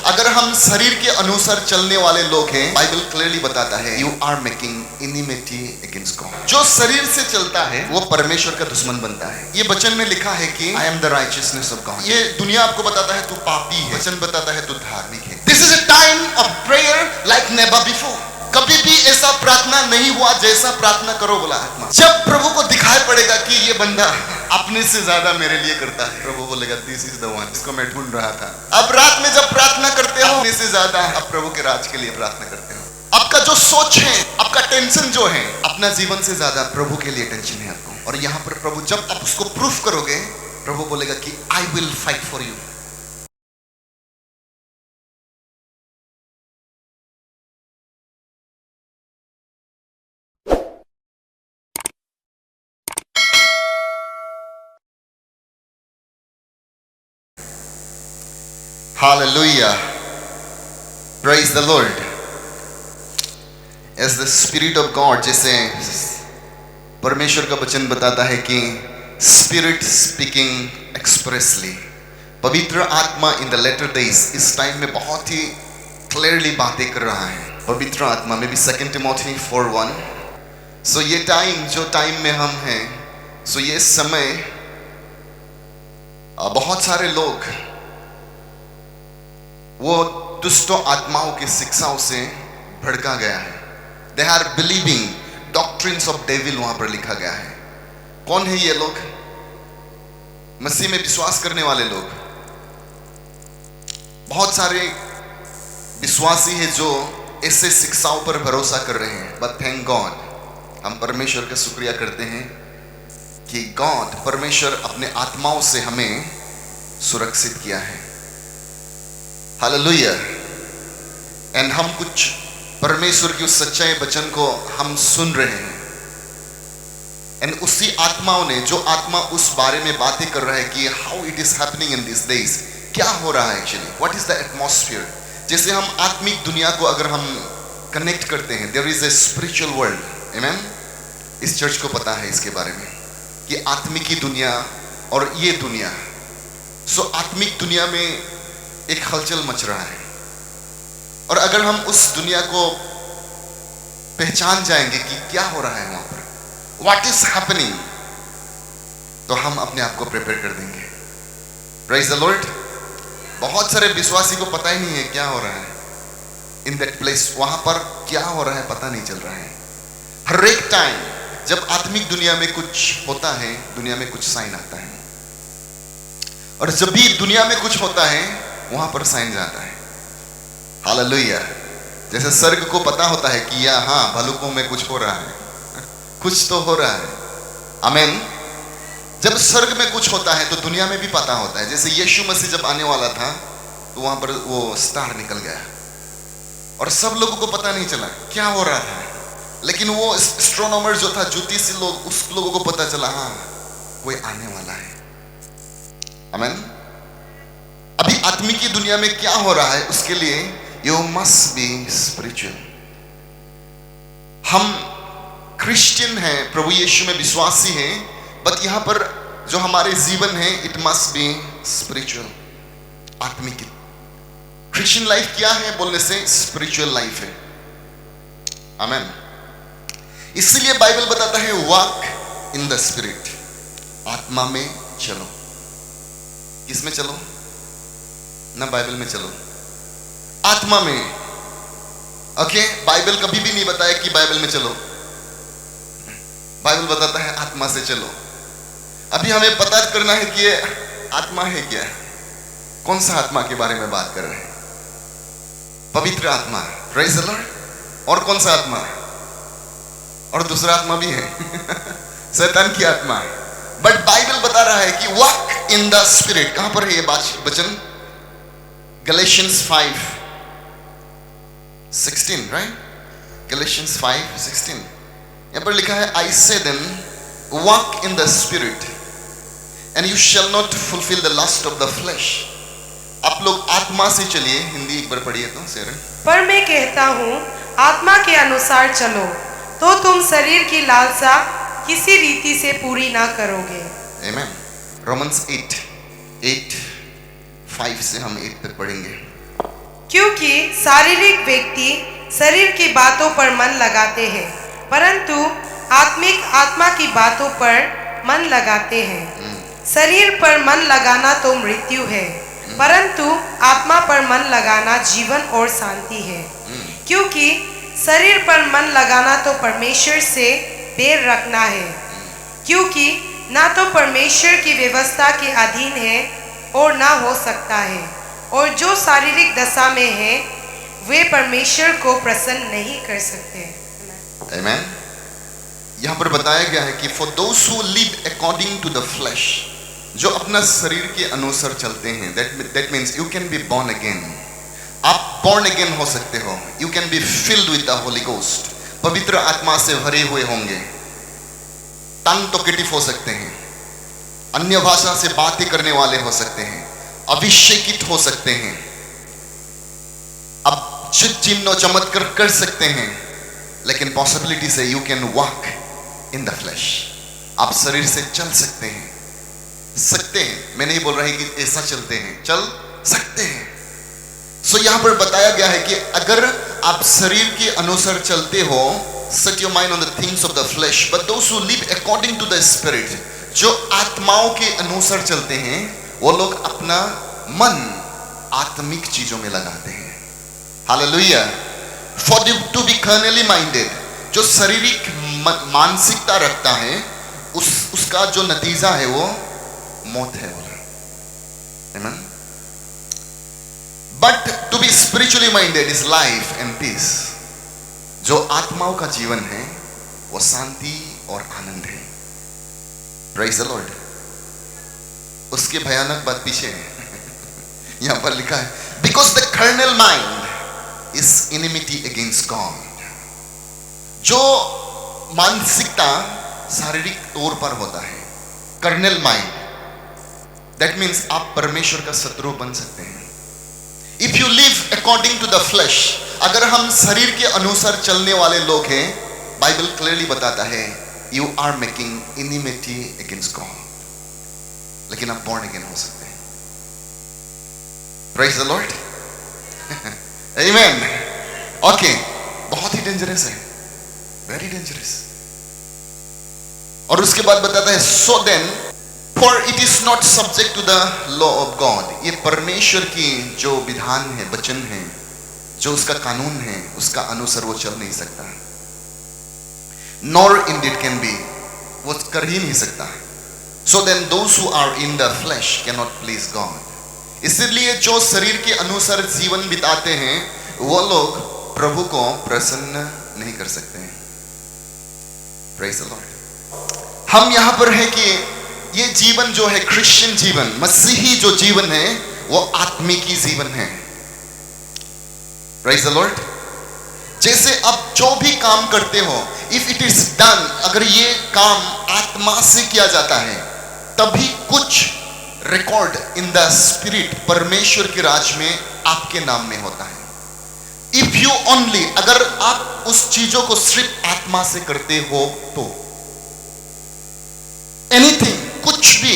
अगर हम शरीर के अनुसार चलने वाले लोग हैं, बाइबल क्लियरली बताता है you are making enmity against God. जो शरीर से चलता है वो परमेश्वर का दुश्मन बनता है। ये वचन में लिखा है कि आई am the righteousness of God. ये दुनिया आपको बताता है तू पापी है, वचन बताता है तू धार्मिक है। This is a time of prayer like never before. कभी भी ऐसा प्रार्थना नहीं हुआ जैसा प्रार्थना करो बोला आत्मा। जब प्रभु को दिखाई पड़ेगा कि ये बंदा अपने से ज्यादा मेरे लिए करता है, प्रभु बोलेगा दिस इज द वन, इसको मैं ढूंढ रहा था। अब रात में जब प्रार्थना करते हो अपने से ज्यादा अब प्रभु के राज के लिए प्रार्थना करते हो। आपका जो सोच है, आपका टेंशन जो है, अपना जीवन से ज्यादा प्रभु के लिए टेंशन है आपको। और यहाँ पर प्रभु जब आप उसको प्रूफ करोगे, प्रभु बोलेगा कि आई will fight for you. Hallelujah. Praise the Lord. As the Spirit of God, जैसे परमेश्वर का वचन बताता है कि Spirit speaking expressly, पवित्र आत्मा in the latter days इस टाइम में बहुत ही क्लियरली बातें कर रहा है। पवित्र आत्मा में भी 2 Timothy 4:1। सो ये टाइम जो टाइम में हम हैं, सो ये समय बहुत सारे लोग वो दुष्टों आत्माओं की शिक्षाओं से भड़का गया है। They are believing doctrines of devil, वहां पर लिखा गया है। कौन है ये लोग? मसीह में विश्वास करने वाले लोग। बहुत सारे विश्वासी हैं जो ऐसे शिक्षाओं पर भरोसा कर रहे हैं। बट थैंक गॉड, हम परमेश्वर का शुक्रिया करते हैं कि गॉड परमेश्वर अपने आत्माओं से हमें सुरक्षित किया है। हालेलुया। एंड हम कुछ परमेश्वर की उस सच्चाई वचन को हम सुन रहे हैं। एंड उसी आत्माओं ने, जो आत्मा उस बारे में बातें कर रहा है कि how it is happening in this days, क्या हो रहा है actually, what is the atmosphere. जैसे हम आत्मिक दुनिया को अगर हम कनेक्ट करते हैं, there is a spiritual world. Amen. इस चर्च को पता है इसके बारे में कि आत्मिक की दुनिया और ये दुनिया। सो आत्मिक दुनिया में एक हलचल मच रहा है। और अगर हम उस दुनिया को पहचान जाएंगे कि क्या हो रहा है वहां पर, व्हाट इज हैपनिंग, तो हम अपने आप को प्रिपेयर कर देंगे। Praise the Lord. बहुत सारे विश्वासी को पता ही नहीं है क्या हो रहा है इन दैट प्लेस। वहां पर क्या हो रहा है पता नहीं चल रहा है। हर एक टाइम जब आत्मिक दुनिया में कुछ होता है, दुनिया में कुछ साइन आता है। और जब भी दुनिया में कुछ होता है वहां पर साइन जाता है। हालेलुया। जैसे स्वर्ग को पता होता है कि या हाँ भालुकों में कुछ हो रहा है, कुछ तो हो रहा है। आमीन। जब स्वर्ग में कुछ होता है तो दुनिया में भी पता होता है। जैसे यीशु मसीह जब आने वाला था तो वहां पर वो स्टार निकल गया और सब लोगों को पता नहीं चला क्या हो रहा था, लेकिन वो एस्ट्रोनॉमर जो था, ज्योतिषी लोग, उस लोगों को पता चला हाँ कोई आने वाला है। आमीन। अभी आत्मिक दुनिया में क्या हो रहा है उसके लिए यू मस्ट बी स्पिरिचुअल। हम क्रिश्चियन हैं, प्रभु यीशु में विश्वासी हैं, बट यहां पर जो हमारे जीवन है इट मस्ट बी स्पिरिचुअल, आत्मिक। क्रिश्चियन लाइफ क्या है बोलने से स्पिरिचुअल लाइफ है। आमीन। इसलिए बाइबल बताता है वॉक इन द स्पिरिट, आत्मा में चलो। किसमें चलो? ना बाइबल में चलो, आत्मा में। ओके, बाइबल कभी भी नहीं बताया कि बाइबल में चलो। बाइबल बताता है आत्मा से चलो। अभी हमें पता करना है कि ये आत्मा है क्या, कौन सा आत्मा के बारे में बात कर रहे हैं? पवित्र आत्मा। Praise the Lord. और कौन सा आत्मा? और दूसरा आत्मा भी है शैतान की आत्मा। बट बाइबल बता रहा है कि वॉक इन द स्पिरिट। कहां पर है ये वचन? Galatians 5:16, right? Galatians 5:16। यहां पर लिखा है I say then walk in the spirit and you shall not fulfill the lust of the flesh। आप लोग आत्मा से चलिए। हिंदी एक बार पढ़िए तो शेरन। पर मैं कहता हूँ आत्मा के अनुसार चलो तो तुम शरीर की लालसा किसी रीति से पूरी ना करोगे। Amen। Romans 8:5 से हम 8 तक पढ़ेंगे। क्योंकि शारीरिक व्यक्ति शरीर की बातों पर मन लगाते हैं, परंतु आत्मिक आत्मा की बातों पर मन लगाते हैं। शरीर पर मन लगाना तो मृत्यु है, परंतु आत्मा पर मन लगाना जीवन और शांति है। क्योंकि शरीर पर मन लगाना तो परमेश्वर से बैर रखना है, क्योंकि ना तो परमेश्वर की व्यवस्था के अधीन है और ना हो सकता है, और जो शारीरिक दशा में है वे परमेश्वर को प्रसन्न नहीं कर सकते। Amen. यहाँ पर बताया गया है कि for those who live according to the flesh, जो अपना शरीर के अनुसार चलते हैं, that means you can be born again. आप born again हो सकते हो. You can be filled with the Holy Ghost. पवित्र आत्मा से भरे हुए होंगे. टंग टॉकेटिव हो सकते हैं, अन्य भाषा से बातें करने वाले हो सकते हैं, अभिषेकित हो सकते हैं, अब चिन्ह चमत्कार कर सकते हैं, लेकिन पॉसिबिलिटी से you can walk in the flash, आप शरीर से चल सकते हैं। मैं नहीं बोल रहा कि ऐसा चलते हैं, चल सकते हैं। सो यहां पर बताया गया है कि अगर आप शरीर के अनुसार चलते हो, set your mind on the things of the flesh, but those who live according to the spirit, जो आत्माओं के अनुसार चलते हैं, वो लोग अपना मन आत्मिक चीजों में लगाते हैं। Hallelujah. For to be carnally minded, जो शारीरिक मानसिकता रखता है, उसका जो नतीजा है वो मौत है। Amen. But to be spiritually minded is life and peace. जो आत्माओं का जीवन है वो शांति और आनंद है। Praise the Lord. उसके भयानक बात पीछे है। यहां पर लिखा है because the carnal mind is enmity against God. जो मानसिकता शारीरिक तौर पर होता है, carnal mind, that means आप परमेश्वर का शत्रु बन सकते हैं। If you live according to the flesh, अगर हम शरीर के अनुसार चलने वाले लोग हैं, बाइबल क्लियरली बताता है you are making enmity against God. लेकिन आप born again हो सकते हैं। Praise the Lord. Amen. Okay, बहुत ही डेंजरस है, very dangerous. और उसके बाद बताता है so then for it is not subject to the law of God. ये परमेश्वर की जो विधान है, वचन है, जो उसका कानून है, उसका अनुसार वो चल नहीं सकता। Nor indeed can be, वो कर ही नहीं सकता। So then those who are in the flesh cannot please God. इसलिए जो शरीर के अनुसार जीवन बिताते हैं, वो लोग प्रभु को प्रसन्न नहीं कर सकते हैं। Praise the Lord. हम यहां पर है कि ये जीवन जो है क्रिश्चियन जीवन, मसीही जो जीवन है, वो आत्मिकी जीवन है। Praise the Lord. जैसे अब जो भी काम करते हो, if it is done, अगर ये काम आत्मा से किया जाता है, तभी कुछ रिकॉर्ड इन द स्पिरिट परमेश्वर के राज में आपके नाम में होता है। इफ यू ओनली, अगर आप उस चीजों को सिर्फ आत्मा से करते हो तो एनीथिंग, कुछ भी,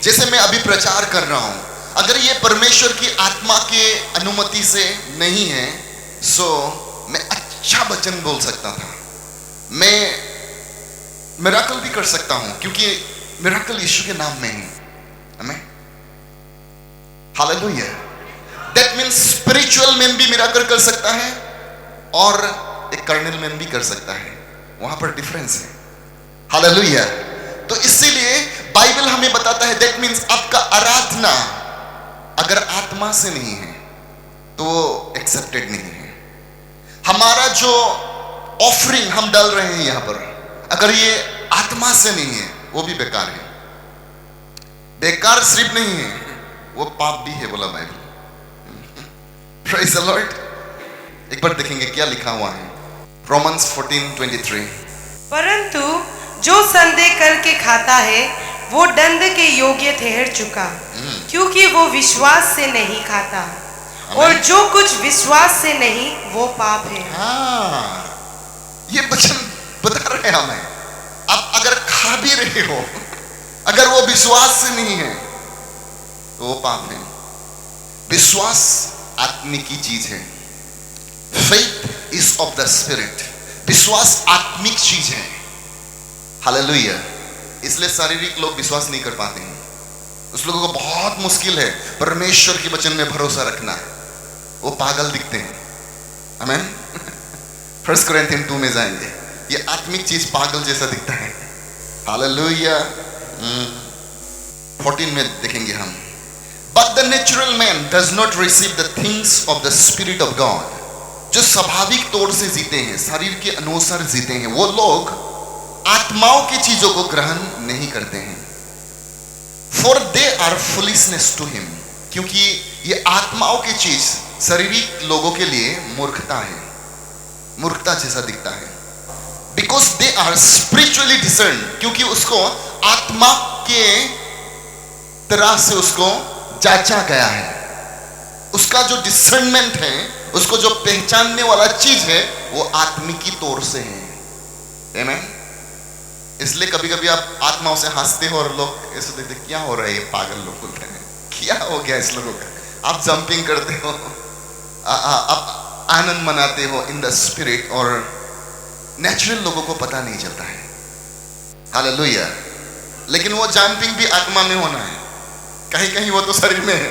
जैसे मैं अभी प्रचार कर रहा हूं, अगर ये परमेश्वर की आत्मा के अनुमति से नहीं है, सो मैं अच्छा वचन बोल सकता था, मैं मिराकल भी कर सकता हूं, क्योंकि मिराकल यीशु के नाम में है। आमीन, hallelujah. That means spiritual man भी मिराकल कर सकता है और एक कर्नल मैन भी कर सकता है, वहां पर डिफरेंस है। हालेलुया। तो इसीलिए बाइबल हमें बताता है दैट मीन्स आपका आराधना अगर आत्मा से नहीं है तो वो एक्सेप्टेड नहीं है। हमारा जो ऑफरिंग हम डाल रहे हैं यहां पर, अगर ये आत्मा से नहीं है, वो भी बेकार है। बेकार सिर्फ नहीं है, वो पाप भी है, बोला बाइबल। Praise the Lord. एक बार देखेंगे क्या लिखा हुआ है, रोमन्स 14:23। परंतु जो संदेह करके खाता है वो दंड के योग्य ठहर चुका, क्योंकि वो विश्वास से नहीं खाता, और जो कुछ विश्वास से नहीं वो पाप है। हाँ, ये वचन बता रहे हैं हमें। अब अगर खा भी रहे हो, अगर वो विश्वास से नहीं है तो वो पाप है। विश्वास आत्मिक की चीज है। Faith is of the spirit, विश्वास आत्मिक चीज है। हालेलुया। इसलिए शारीरिक लोग विश्वास नहीं कर पाते हैं। उस लोगों को बहुत मुश्किल है परमेश्वर के वचन में भरोसा रखना, वो पागल दिखते हैं। आमीन। 1 कोरिन्थियन 2 में जाएंगे, ये आत्मिक चीज पागल जैसा दिखता है। हालेलुया। 14 में देखेंगे हम, but the natural man does not receive the things of the spirit of God. जो स्वाभाविक तौर से जीते हैं, शरीर के अनुसार जीते हैं, वो लोग आत्माओं की चीजों को ग्रहण नहीं करते हैं। For they are foolishness to him, क्योंकि ये आत्माओं की चीज शारीरिक लोगों के लिए मूर्खता है, मूर्खता जैसा दिखता है। Because they are spiritually discern, क्योंकि उसको आत्मा के तरह से उसको जांचा गया है। उसका जो डिसर्नमेंट है, उसको जो पहचानने वाला चीज है, वो आत्मिकी तौर से है। आमीन। इसलिए कभी कभी आप आत्माओं से हंसते हो और लोग ऐसे देखते क्या हो रहा है, ये पागल लोग बोल रहे हैं, क्या हो गया इस लोगों का। आप जंपिंग करते हो, आप आनंद मनाते हो इन द स्पिरिट, और नेचुरल लोगों को पता नहीं चलता है। हालेलुया। लेकिन वो जंपिंग भी आत्मा में होना है, कहीं कहीं वो तो शरीर में है।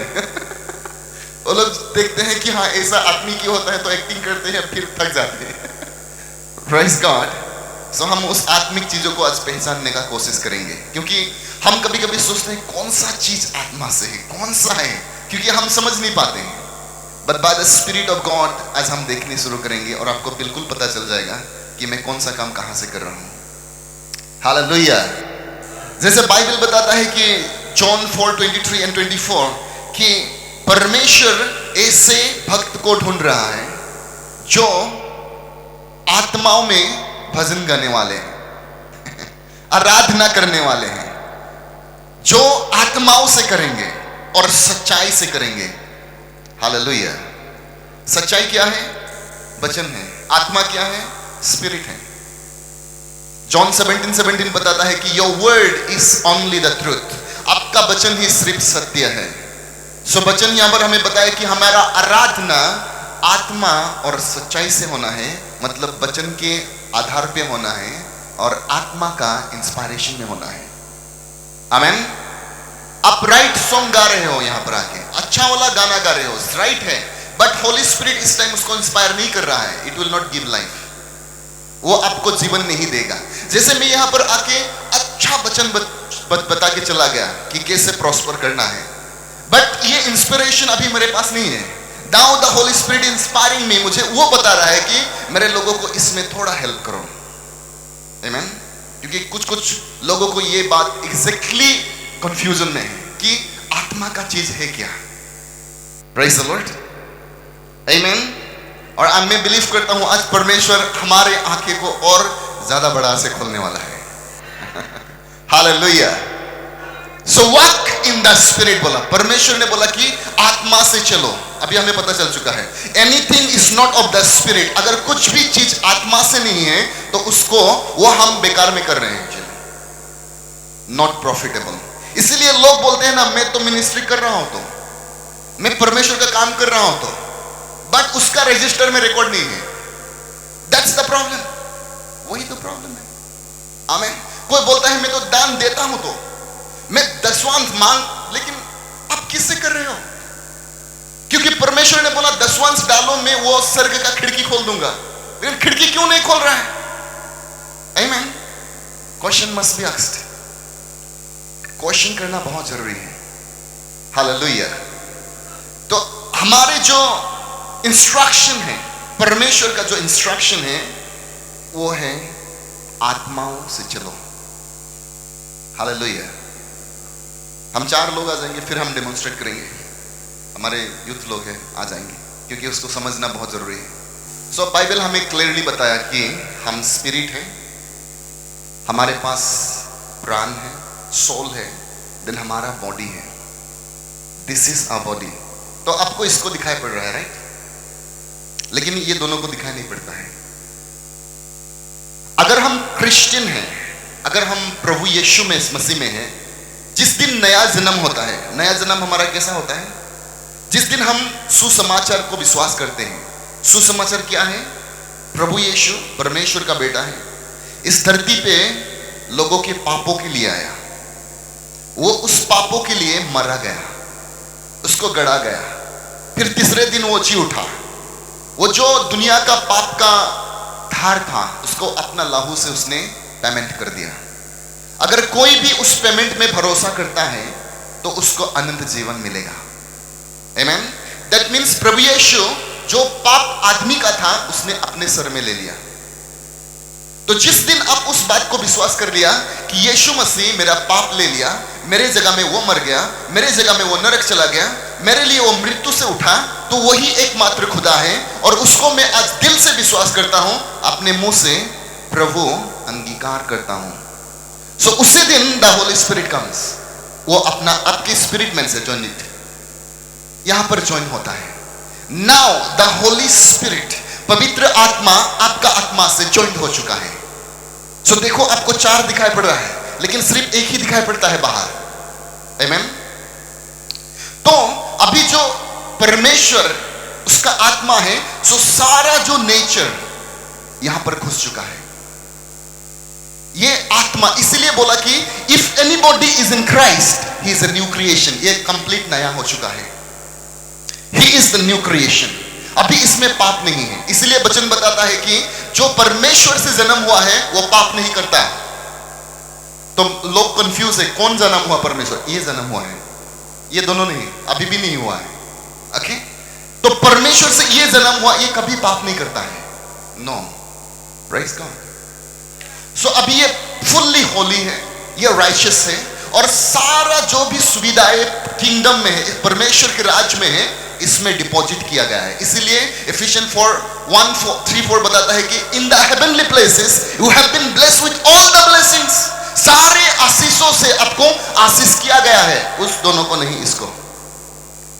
वो लोग देखते हैं कि हाँ ऐसा आदमी की होता है, तो एक्टिंग करते हैं, फिर थक जाते हैं। Praise God. सो हम उस आत्मिक चीजों को आज पहचानने का कोशिश करेंगे, क्योंकि हम कभी कभी सोचते हैं कौन सा चीज आत्मा से है, कौन सा है, क्योंकि हम समझ नहीं पाते हैं। But by the spirit of God आज हम देखने शुरू करेंगे और आपको बिल्कुल पता चल जाएगा कि मैं कौन सा काम कहां से कर रहा हूं। हालेलुया। जैसे बाइबल बताता है कि जॉन 4:23 and 24 कि परमेश्वर ऐसे भक्त को ढूंढ रहा है जो आत्माओं में भजन गाने वाले हैं, आराधना करने वाले हैं, जो आत्माओं से करेंगे और सच्चाई से करेंगे। हालेलुया। सच्चाई क्या है? वचन है। आत्मा क्या है? स्पिरिट है। जॉन 17:17 बताता है कि your word is only the truth. आपका वचन ही सिर्फ सत्य है। सो वचन यहां पर हमें बताया कि हमारा आराधना आत्मा और सच्चाई से होना है, मतलब वचन के आधार पे होना है और आत्मा का इंस्पायरेशन में होना है। आमेन। आप राइट सॉन्ग गा रहे हो, यहां पर आके अच्छा वाला गाना गा रहे हो, राइट है, बट होली स्पिरिट इस टाइम उसको इंस्पायर नहीं कर रहा है। It will not give life, वो आपको जीवन नहीं देगा। जैसे मैं यहां पर आके अच्छा वचन बता के चला गया कि कैसे प्रॉस्पर करना है, बट ये इंस्पिरेशन अभी मेरे पास नहीं है। Now the Holi spirit inspiring me, मुझे वो बता रहा है कि मेरे लोगों को इसमें थोड़ा हेल्प करो। आमीन। क्योंकि कुछ लोगों को ये बात एग्जैक्टली कंफ्यूजन में है कि आत्मा का चीज है क्या। Praise the Lord. आमीन। और मैं बिलीव करता हूं आज परमेश्वर हमारे आंखें को और ज्यादा बड़ा से खोलने वाला है। Hallelujah. So walk in the spirit बोला, परमेश्वर ने बोला कि आत्मा से चलो। अभी हमें पता चल चुका है anything is not of the spirit, अगर कुछ भी चीज आत्मा से नहीं है तो उसको वो हम बेकार में कर रहे हैं, नॉट प्रॉफिटेबल। इसीलिए लोग बोलते हैं ना, मैं तो मिनिस्ट्री कर रहा हूं, तो मैं परमेश्वर का काम कर रहा हूं, तो बट उसका रजिस्टर में रिकॉर्ड नहीं है। दैट्स द प्रॉब्लम, वही तो प्रॉब्लम है। आमीन। कोई बोलता है मैं तो दान देता हूं, तो मैं दसवांश मांग, लेकिन आप किससे कर रहे हो? क्योंकि परमेश्वर ने बोला दसवांश डालो, मैं वो स्वर्ग का खिड़की खोल दूंगा, लेकिन खिड़की क्यों नहीं खोल रहा है? आमीन। Question must be asked. Question करना बहुत जरूरी है। हालेलुया। तो हमारे जो इंस्ट्रक्शन है, परमेश्वर का जो इंस्ट्रक्शन है, वो है आत्माओं से चलो। हालेलुया। हम 4 लोग आ जाएंगे, फिर हम डेमोन्स्ट्रेट करेंगे। हमारे यूथ लोग हैं, आ जाएंगे, क्योंकि उसको समझना बहुत जरूरी है। सो बाइबल हमें क्लियरली बताया कि हम स्पिरिट हैं, हमारे पास प्राण है, सोल है, देन हमारा बॉडी है। This is our body. तो आपको इसको दिखाई पड़ रहा है, राइट? लेकिन ये दोनों को दिखाई नहीं पड़ता है। अगर हम क्रिश्चियन हैं, अगर हम प्रभु यीशु में मसीह में हैं, जिस दिन नया जन्म होता है, नया जन्म हमारा कैसा होता है? जिस दिन हम सुसमाचार को विश्वास करते हैं, सुसमाचार क्या है? प्रभु यीशु परमेश्वर का बेटा है, इस धरती पे लोगों के पापों के लिए आया, वो उस पापों के लिए मरा गया, उसको गड़ा गया, फिर तीसरे दिन वो जी उठा। वो जो दुनिया का पाप का धार था उसको अपना लहू से उसने पेमेंट कर दिया। अगर कोई भी उस पेमेंट में भरोसा करता है तो उसको अनंत जीवन मिलेगा। आमेन। दैट मीन्स प्रभु यीशु जो पाप आदमी का था उसने अपने सर में ले लिया। तो जिस दिन आप उस बात को विश्वास कर लिया कि यीशु मसीह मेरा पाप ले लिया, मेरे जगह में वो मर गया, मेरे जगह में वो नरक चला गया, मेरे लिए वो मृत्यु से उठा, तो वही एकमात्र खुदा है और उसको मैं आज दिल से विश्वास करता हूं, अपने मुंह से प्रभु अंगीकार करता हूं। सो उसी दिन द होली स्पिरिट कम्स, वो अपना आपके स्पिरिट मैन से ज्वाइन यहां पर ज्वाइन होता है। नाउ द होली स्पिरिट, पवित्र आत्मा आपका आत्मा से ज्वाइन हो चुका है। सो देखो आपको 4 दिखाई पड़ रहा है लेकिन सिर्फ एक ही दिखाई पड़ता है बाहर। आमेन। तो अभी जो परमेश्वर उसका आत्मा है, सो सारा जो नेचर यहां पर घुस चुका है, ये आत्मा। इसीलिए बोला कि if anybody is in Christ he is a new creation, ये कंप्लीट नया हो चुका है। He is the new creation. अभी इसमें पाप नहीं है। इसलिए वचन बताता है कि जो परमेश्वर से जन्म हुआ है वो पाप नहीं करता। तो लोग कंफ्यूज है, कौन जन्म हुआ? परमेश्वर। ये जन्म हुआ है, ये दोनों नहीं, अभी भी नहीं हुआ है। ओके, तो परमेश्वर से ये जन्म हुआ, ये कभी पाप नहीं करता है। No, praise God. सो अभी ये फुल्ली होली है, ये राइचियस है और सारा जो भी सुविधाएं किंगडम में है, परमेश्वर के राज में है, इसमें डिपॉजिट किया गया है। इसीलिए एफिशिएंस 4:1-3-4 बताता है कि in the heavenly places you have been blessed with all the blessings. सारे आशीषों से आपको आशीष किया गया है, उस दोनों को नहीं, इसको।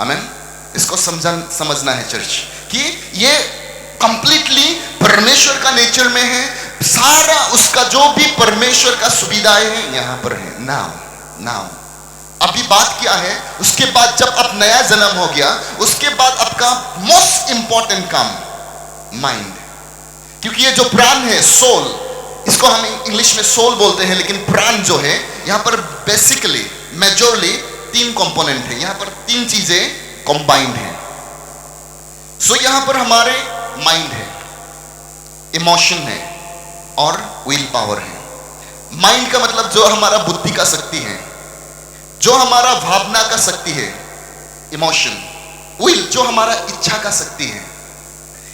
आमीन। इसको समझना है चर्च कि ये कंप्लीटली परमेश्वर का नेचर में है। सारा उसका जो भी परमेश्वर का सुविधाएं हैं यहां पर है। नाउ अभी बात क्या है? उसके बाद जब अब नया जन्म हो गया, उसके बाद आपका मोस्ट इंपॉर्टेंट काम माइंड, क्योंकि ये जो प्राण है, सोल, इसको हम इंग्लिश में सोल बोलते हैं, लेकिन प्राण जो है यहां पर बेसिकली मेजोरली 3 कंपोनेंट है। यहां पर 3 चीजें कंबाइंड है। सो यहां पर हमारे माइंड है, इमोशन है और विल पावर है। माइंड का मतलब जो हमारा बुद्धि का शक्ति है, जो हमारा भावना का शक्ति है, इमोशन। विल जो हमारा इच्छा का शक्ति है।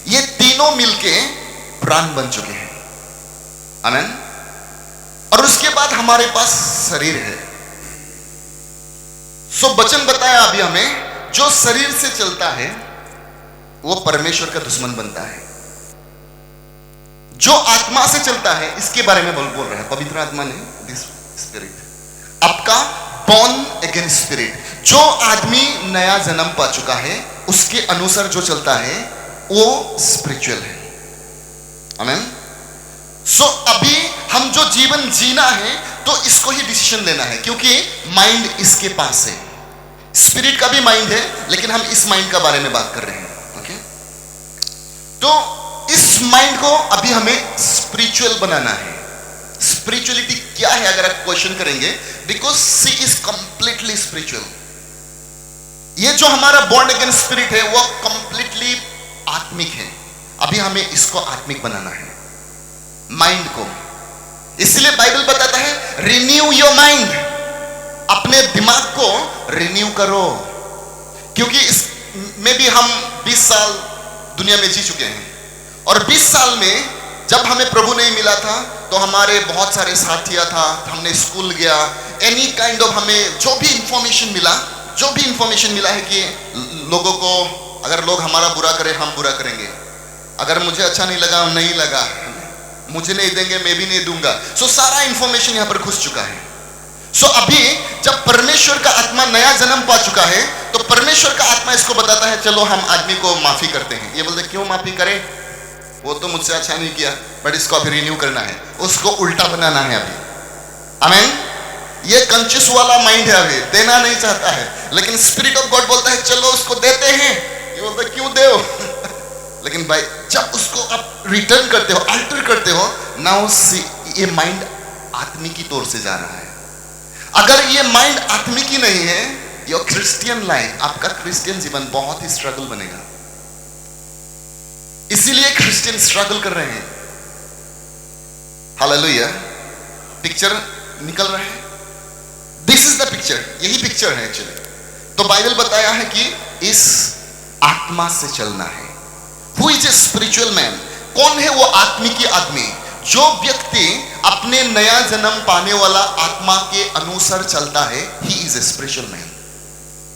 ये तीनों मिलके प्राण बन चुके हैं। आमीन। और उसके बाद हमारे पास शरीर है। सो वचन बताया अभी हमें, जो शरीर से चलता है वो परमेश्वर का दुश्मन बनता है। जो आत्मा से चलता है, इसके बारे में बोल रहा है पवित्र आत्मा ने, दिस स्पिरिट, आपका born again spirit। जो आदमी नया जन्म पा चुका है उसके अनुसार जो चलता है वो स्पिरिचुअल है। आमीन। सो अभी हम जो जीवन जीना है तो इसको ही डिसीजन लेना है, क्योंकि माइंड इसके पास है। स्पिरिट का भी माइंड है, लेकिन हम इस माइंड का बारे में बात कर रहे हैं। ओके, तो इस माइंड को अभी हमें स्पिरिचुअल बनाना है। स्पिरिचुअलिटी क्या है अगर आप क्वेश्चन करेंगे, because she is completely spiritual. ये जो हमारा बॉर्न अगेन स्पिरिट है वो कंप्लीटली आत्मिक है। अभी हमें इसको आत्मिक बनाना है, माइंड को। इसलिए बाइबल बताता है रिन्यू योर माइंड, अपने दिमाग को रिन्यू करो। क्योंकि इस में भी हम 20 साल दुनिया में जी चुके हैं और 20 साल में जब हमें प्रभु नहीं मिला था तो हमारे बहुत सारे साथिया था, हमने स्कूल गया, एनी काइंड ऑफ हमें जो भी इंफॉर्मेशन मिला है कि लोगों को, अगर लोग हमारा बुरा करें हम बुरा करेंगे, अगर मुझे अच्छा नहीं लगा, मुझे नहीं देंगे मैं भी नहीं दूंगा। सो सारा इंफॉर्मेशन यहां पर घुस चुका है। सो अभी जब परमेश्वर का आत्मा नया जन्म पा चुका है तो परमेश्वर का आत्मा इसको बताता है चलो हम आदमी को माफी करते हैं। ये बोलते क्यों माफी करें, वो तो मुझसे अच्छा नहीं किया, बट इसको अभी रिन्यू करना है, उसको उल्टा बनाना है अभी। आमीन। ये कंजूस वाला माइंड है, अभी देना नहीं चाहता है, लेकिन स्पिरिट ऑफ गॉड बोलता है चलो उसको देते हैं। ये बोलता है क्यों दे लेकिन भाई जब उसको आप रिटर्न करते हो, अल्टर करते हो, नाउ ये माइंड आत्मिकी तौर से जा रहा है। अगर ये माइंड आत्मिकी नहीं है, योर क्रिश्चियन लाइफ, आपका क्रिश्चियन जीवन बहुत ही स्ट्रगल बनेगा। इसीलिए क्रिश्चियन स्ट्रगल कर रहे हैं। हालेलुया। पिक्चर निकल रहा है, दिस इज द पिक्चर, यही पिक्चर है एक्चुअली। तो बाइबल बताया है कि इस आत्मा से चलना है। Who is a spiritual man? कौन है वो आत्मिकी आदमी? जो व्यक्ति अपने नया जन्म पाने वाला आत्मा के अनुसार चलता है, he is a spiritual man.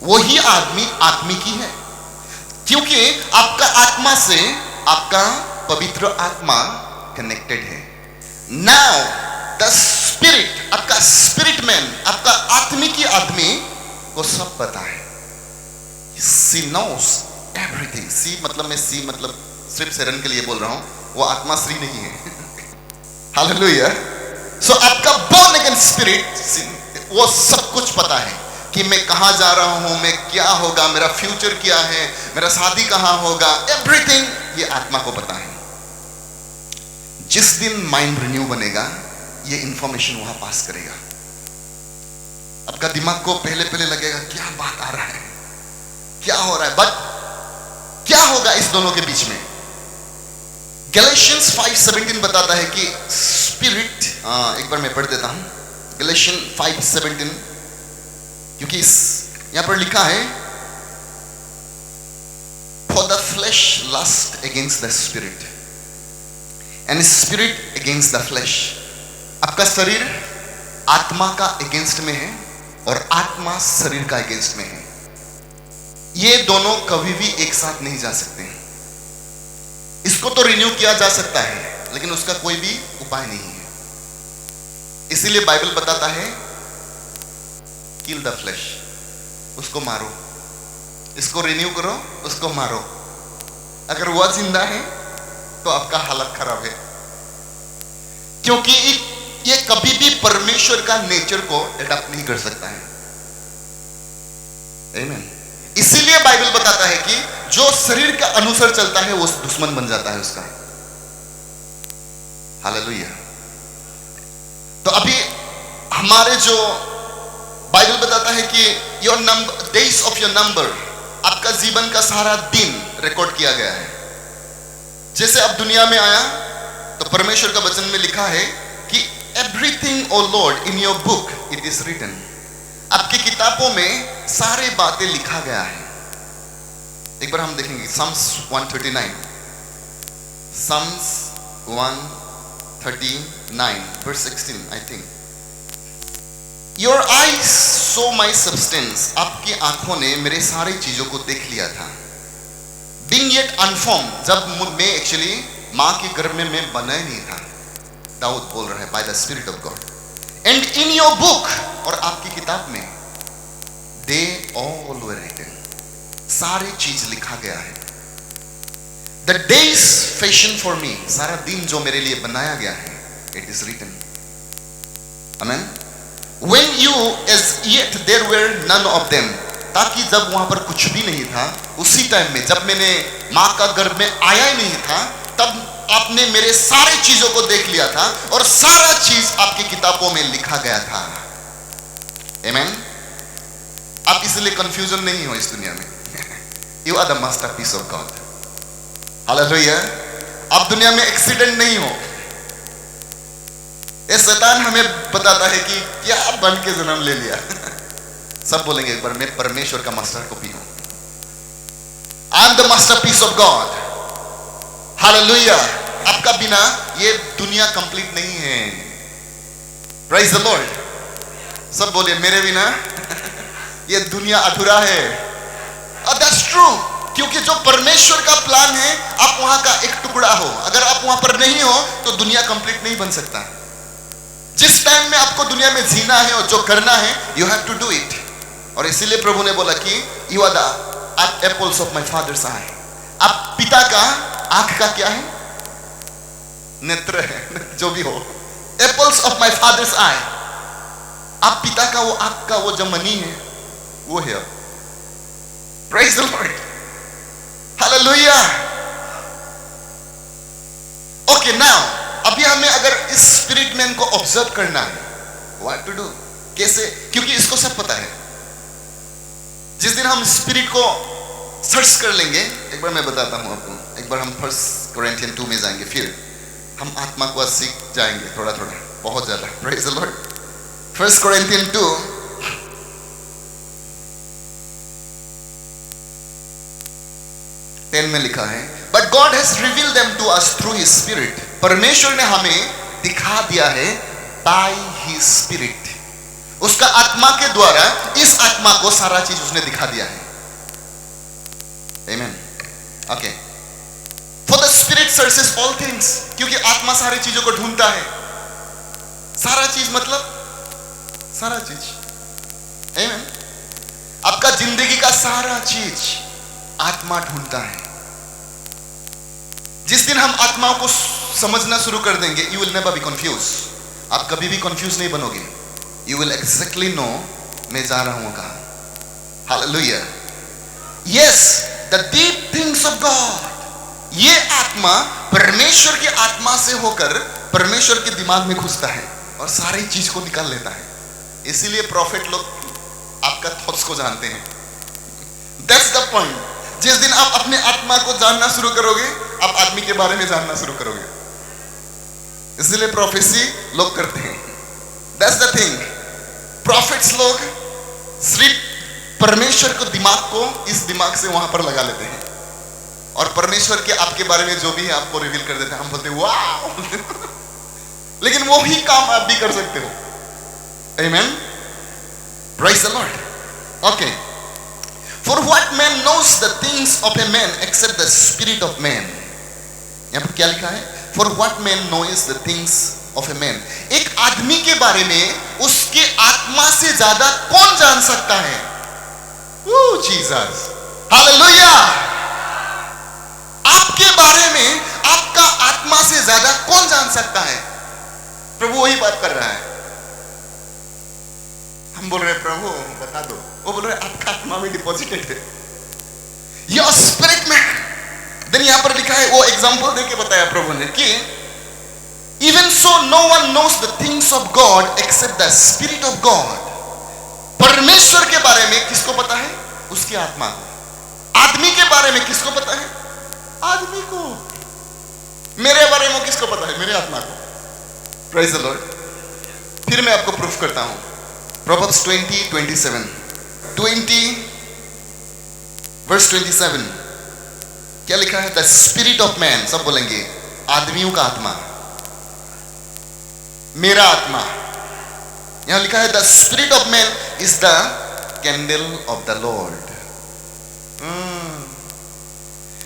वही आदमी आत्मिकी है, क्योंकि आपका आत्मा से आपका पवित्र आत्मा कनेक्टेड है। नाउ द स्पिरिट, आपका स्पिरिट मैन, आपका आत्मिकी आदमी को सब पता है। सी नोस एवरीथिंग। सी मतलब मैं सी मतलब सिर्फ सेरन के लिए बोल रहा हूं, वो आत्मा श्री नहीं है। हालेलुया। सो आपका बोर्न अगेन स्पिरिट वो सब कुछ पता है कि मैं कहां जा रहा हूं, मैं क्या होगा, मेरा फ्यूचर क्या है, मेरा शादी कहां होगा, एवरीथिंग ये आत्मा को पता है। जिस दिन माइंड रिन्यू बनेगा, ये इंफॉर्मेशन वहां पास करेगा। आपका दिमाग को पहले पहले लगेगा क्या बात आ रहा है, क्या हो रहा है, बट क्या होगा इस दोनों के बीच में? गैलेशियंस 5:17 बताता है कि स्पिरिट, एक बार मैं पढ़ देता हूं गैलेशियंस 5:17, क्योंकि यहां पर लिखा है for the flesh lust against the spirit and spirit against the flesh. आपका शरीर आत्मा का अगेंस्ट में है और आत्मा शरीर का अगेंस्ट में है। ये दोनों कभी भी एक साथ नहीं जा सकते हैं। इसको तो रिन्यू किया जा सकता है, लेकिन उसका कोई भी उपाय नहीं है। इसीलिए बाइबल बताता है किल द फ्लैश, उसको मारो। इसको रिन्यू करो, उसको मारो। अगर वह जिंदा है तो आपका हालत खराब है, क्योंकि ये कभी भी परमेश्वर का नेचर को एडॉप्ट नहीं कर सकता है। आमीन। इसीलिए बाइबल बताता है कि जो शरीर के अनुसार चलता है वो दुश्मन बन जाता है उसका। हालेलुया। तो अभी हमारे जो बाइबल बताता है कि your number, days of your number, आपका जीवन का सारा दिन रिकॉर्ड किया गया है। जैसे अब दुनिया में आया तो परमेश्वर का वचन में लिखा है कि everything O Lord in your book it is written. आपकी किताबों में सारे बातें लिखा गया है। एक बार हम देखेंगे Psalms 139, Psalms 139 verse 16 I think. Your eyes saw my substance. आपकी आंखों ने मेरे सारी चीजों को देख लिया था। Being yet unformed, जब मैं एक्चुअली मां के गर्भ में मैं बना ही नहीं था। दाऊद बोल रहा है by the Spirit of God. And in your book, और आपकी किताब में they all were written. सारी चीज लिखा गया है। The days fashioned for me, सारा दिन जो मेरे लिए बनाया गया है, it is written. Amen. When you as yet there were none of them, ताकि जब वहां पर कुछ भी नहीं था, उसी टाइम में जब मैंने मां का गर्भ में आया ही नहीं था, तब आपने मेरे सारी चीजों को देख लिया था और सारा चीज आपकी किताबों में लिखा गया था। आमीन। आप इसलिए कंफ्यूजन नहीं हो इस दुनिया में। You are the masterpiece of God. Hallelujah. आप दुनिया में एक्सीडेंट नहीं हो। ये शैतान हमें बताता है कि क्या बन के जन्म ले लिया। सब बोलेंगे एक बार, मैं परमेश्वर का मास्टर कॉपी हूं। I am the masterpiece of God. Hallelujah. आपका बिना ये दुनिया कंप्लीट नहीं है। Praise the Lord. सब बोलिए मेरे बिना ये दुनिया अधूरा है। दैट्स ट्रू, क्योंकि जो परमेश्वर का प्लान है, आप वहां का एक टुकड़ा हो। अगर आप वहां पर नहीं हो तो दुनिया कंप्लीट नहीं बन सकता। जिस टाइम में आपको दुनिया में जीना है और जो करना है, you have to do it. और इसीलिए प्रभु ने बोला कि you are the apples of my father's eye. आप पिता का आंख का क्या है? नेत्र है, जो भी हो। Apples of my father's eye. आप पिता का, वो आपका वो जो मनी है वो है। Praise the Lord, hallelujah. Okay, now अभी हमें अगर इस स्पिरिट मैन को ऑब्जर्व करना है, व्हाट टू डू, कैसे? क्योंकि इसको सब पता है। जिस दिन हम स्पिरिट को सर्च कर लेंगे, एक बार मैं बताता हूं आपको, एक बार हम 1 कोरिन्थियन 2 में जाएंगे, फिर हम आत्मा को सीख जाएंगे थोड़ा थोड़ा, बहुत ज्यादा। Praise the Lord. 1 कोरिन्थियन 2 10 में लिखा है, but God has revealed them to us through his spirit. परमेश्वर ने हमें दिखा दिया है बाय हिज स्पिरिट, उसका आत्मा के द्वारा। इस आत्मा को सारा चीज उसने दिखा दिया है। Amen. Okay, for the spirit searches all things, क्योंकि आत्मा सारी चीजों को ढूंढता है। सारा चीज मतलब सारा चीज। आमेन। आपका जिंदगी का सारा चीज आत्मा ढूंढता है। जिस दिन हम आत्माओं को समझना शुरू कर देंगे, you will never be confuse. आप कभी भी कंफ्यूज नहीं बनोगे। यू विल एग्जैक्टली नो मैं जा रहा हूं कहां। Hallelujah. Yes, the deep things of God. ये आत्मा परमेश्वर की आत्मा से होकर परमेश्वर के दिमाग में घुसता है और सारी चीज को निकाल लेता है। इसीलिए प्रॉफिट लोग आपका थॉट्स को जानते हैं। That's the point. जिस दिन आप अपने आत्मा को जानना शुरू करोगे, आप आदमी के बारे में जानना शुरू करोगे। इसलिए प्रोफेसी लोग करते हैं। That's the thing. प्रॉफिट्स लोग सिर्फ परमेश्वर को दिमाग को इस दिमाग से वहां पर लगा लेते हैं और परमेश्वर के आपके बारे में जो भी है आपको रिवील कर देते हैं। हम बोलते हैं वाह। लेकिन वो ही काम आप भी कर सकते हो। Amen. Praise the Lord. Okay, for what man knows the things of a man except the spirit of man। यहां पर क्या लिखा है? for what man knows the things of a man। एक आदमी के बारे में उसके आत्मा से ज्यादा कौन जान सकता है? Jesus, hallelujah. आपके बारे में आपका आत्मा से ज्यादा कौन जान सकता है? प्रभु वही बात कर रहा है। हम बोल रहे हैं प्रभु बता दो, वो बोल रहे आपका आत्मा में डिपॉजिटेड है, योर स्पिरिट में। देन यहां पर लिखा है, वो एग्जांपल देके बताया प्रभु ने कि even so no one knows the things of God except the spirit of God. परमेश्वर के बारे में किसको पता है? उसकी आत्मा को। आदमी के बारे में किसको पता है? आदमी को। मेरे बारे में किसको पता है? मेरे आत्मा को। Praise the Lord. फिर मैं आपको प्रूफ करता हूं। Proverbs 20:27 20 verse 27 क्या लिखा है? The spirit of man, सब बोलेंगे आदमियों का आत्मा, मेरा आत्मा। यहां लिखा है the spirit of man is the candle of the Lord।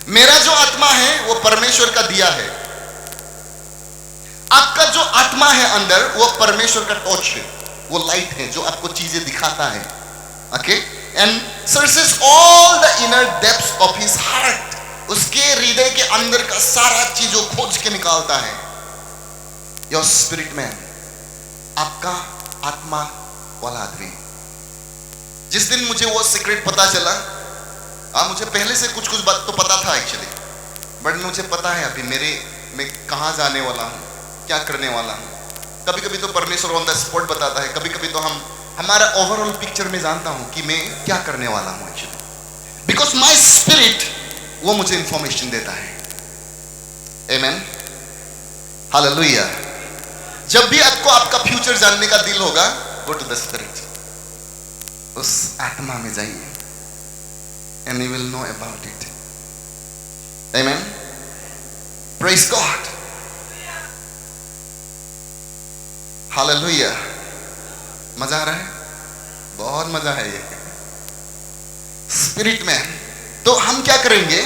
मेरा जो आत्मा है वो परमेश्वर का दिया है। आपका जो आत्मा है अंदर वो परमेश्वर का टॉर्च है, वो लाइट है जो आपको चीजें दिखाता है। Okay, and searches all the inner depths of his heart. उसके हृदय के अंदर का सारा चीजों खोज के निकालता है। योर स्पिरिट मैन, आपका आत्मा वाला आदमी। जिस दिन मुझे वो सीक्रेट पता चला, मुझे पहले से कुछ कुछ बात तो पता था एक्चुअली, बट मुझे पता है अभी मैं कहां जाने वाला हूं, क्या करने वाला हूं। कभी कभी तो परमेश्वर ऑन द स्पॉट बताता है, कभी कभी तो हमारा ओवरऑल पिक्चर में जानता हूं कि मैं क्या करने वाला हूं एक्चुअली, बिकॉज माय स्पिरिट वो मुझे इंफॉर्मेशन देता है। आमेन, हालेलुया। जब भी आपको आपका फ्यूचर जानने का दिल होगा, गो टू द स्पिरिट, उस आत्मा में जाइए, and you will know about it. Amen, praise God, hallelujah. मजा आ रहा है? बहुत मजा है ये स्पिरिट मैन। तो हम क्या करेंगे?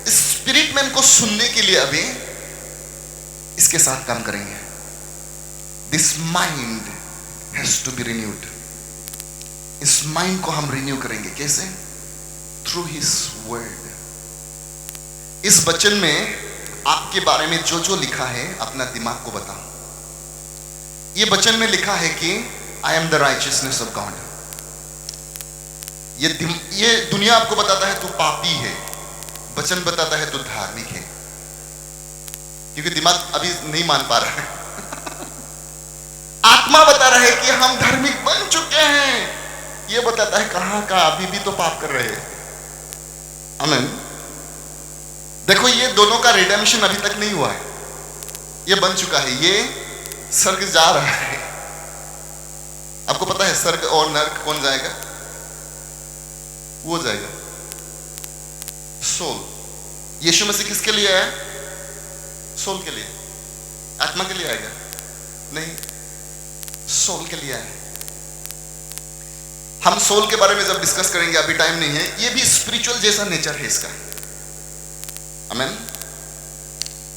इस स्पिरिट मैन को सुनने के लिए अभी इसके साथ काम करेंगे। This mind has to be renewed. इस माइंड को हम रिन्यू करेंगे कैसे? Through his word. इस वचन में आपके बारे में जो जो लिखा है अपना दिमाग को बताओ। ये वचन में लिखा है कि आई am the righteousness of God. ये दुनिया आपको बताता है तू पापी है, वचन बताता है तू धार्मिक है, क्योंकि दिमाग अभी नहीं मान पा रहा है। आत्मा बता रहा है कि हम धार्मिक बन चुके हैं, ये बताता है कहां का, अभी भी तो पाप कर रहे हैं। आमीन। देखो ये दोनों का रिडेम्पशन अभी तक नहीं हुआ है, ये बन चुका है, ये स्वर्ग जा रहा है। आपको पता है स्वर्ग और नरक कौन जाएगा? वो जाएगा सोल। यीशु मसीह किसके लिए आया? सोल के लिए। आत्मा के लिए आएगा? नहीं, सोल के लिए आया। हम सोल के बारे में जब डिस्कस करेंगे, अभी टाइम नहीं है। ये भी स्पिरिचुअल जैसा नेचर है इसका। आमेन।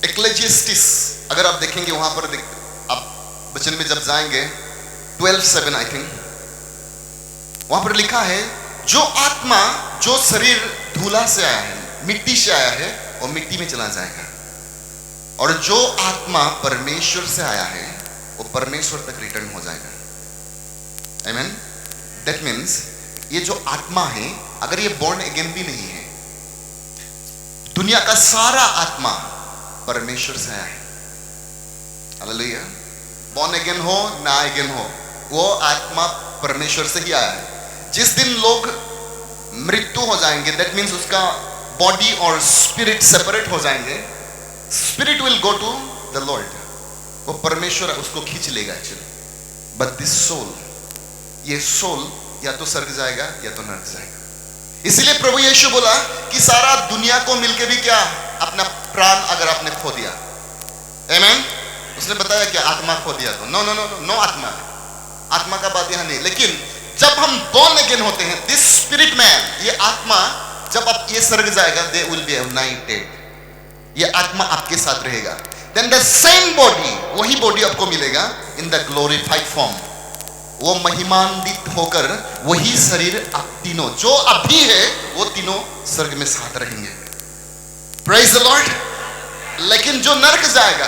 एक्लेजिस्टिस अगर आप देखेंगे वहां पर आप वचन में जब जाएंगे 12:7 आई थिंक, वहां पर लिखा है जो आत्मा, जो शरीर धूला से आया है, मिट्टी से आया है, वो मिट्टी में चला जाएगा, और जो आत्मा परमेश्वर से आया है वो परमेश्वर तक रिटर्न हो जाएगा। आमेन। दैट मीन्स ये जो आत्मा है, अगर ये बॉर्न अगेन भी नहीं है, दुनिया का सारा आत्मा परमेश्वर से आया है। हालेलुया। बॉर्न अगेन हो ना अगेन हो, वो आत्मा परमेश्वर से ही आया है। जिस दिन लोग मृत्यु हो जाएंगे, दैट मीन्स उसका बॉडी और स्पिरिट सेपरेट हो जाएंगे, spirit will go to the Lord, वो परमेश्वर उसको खींच लेगा एक्चुअली। बट दिस सोल, ये सोल या तो स्वर्ग जाएगा या तो नरक जाएगा। इसलिए प्रभु यीशु बोला कि सारा दुनिया को मिलके भी क्या, अपना प्राण अगर आपने खो दिया, आमीन। उसने बताया कि आत्मा खो दिया तो नो नो नो नो, आत्मा का बात यहां नहीं। लेकिन जब हम बोर्न अगेन होते हैं, दिस स्पिरिट मैन, ये आत्मा जब आप ये स्वर्ग जाएगा, दे विल बी यूनाइटेड, ये आत्मा आपके साथ रहेगा। देन द सेम बॉडी, वही बॉडी आपको मिलेगा इन द ग्लोरीफाइड फॉर्म, वो महिमान्वित होकर वही शरीर आप तीनों जो अभी है वो तीनों स्वर्ग में साथ रहेंगे। Praise the Lord. लेकिन जो नरक जाएगा,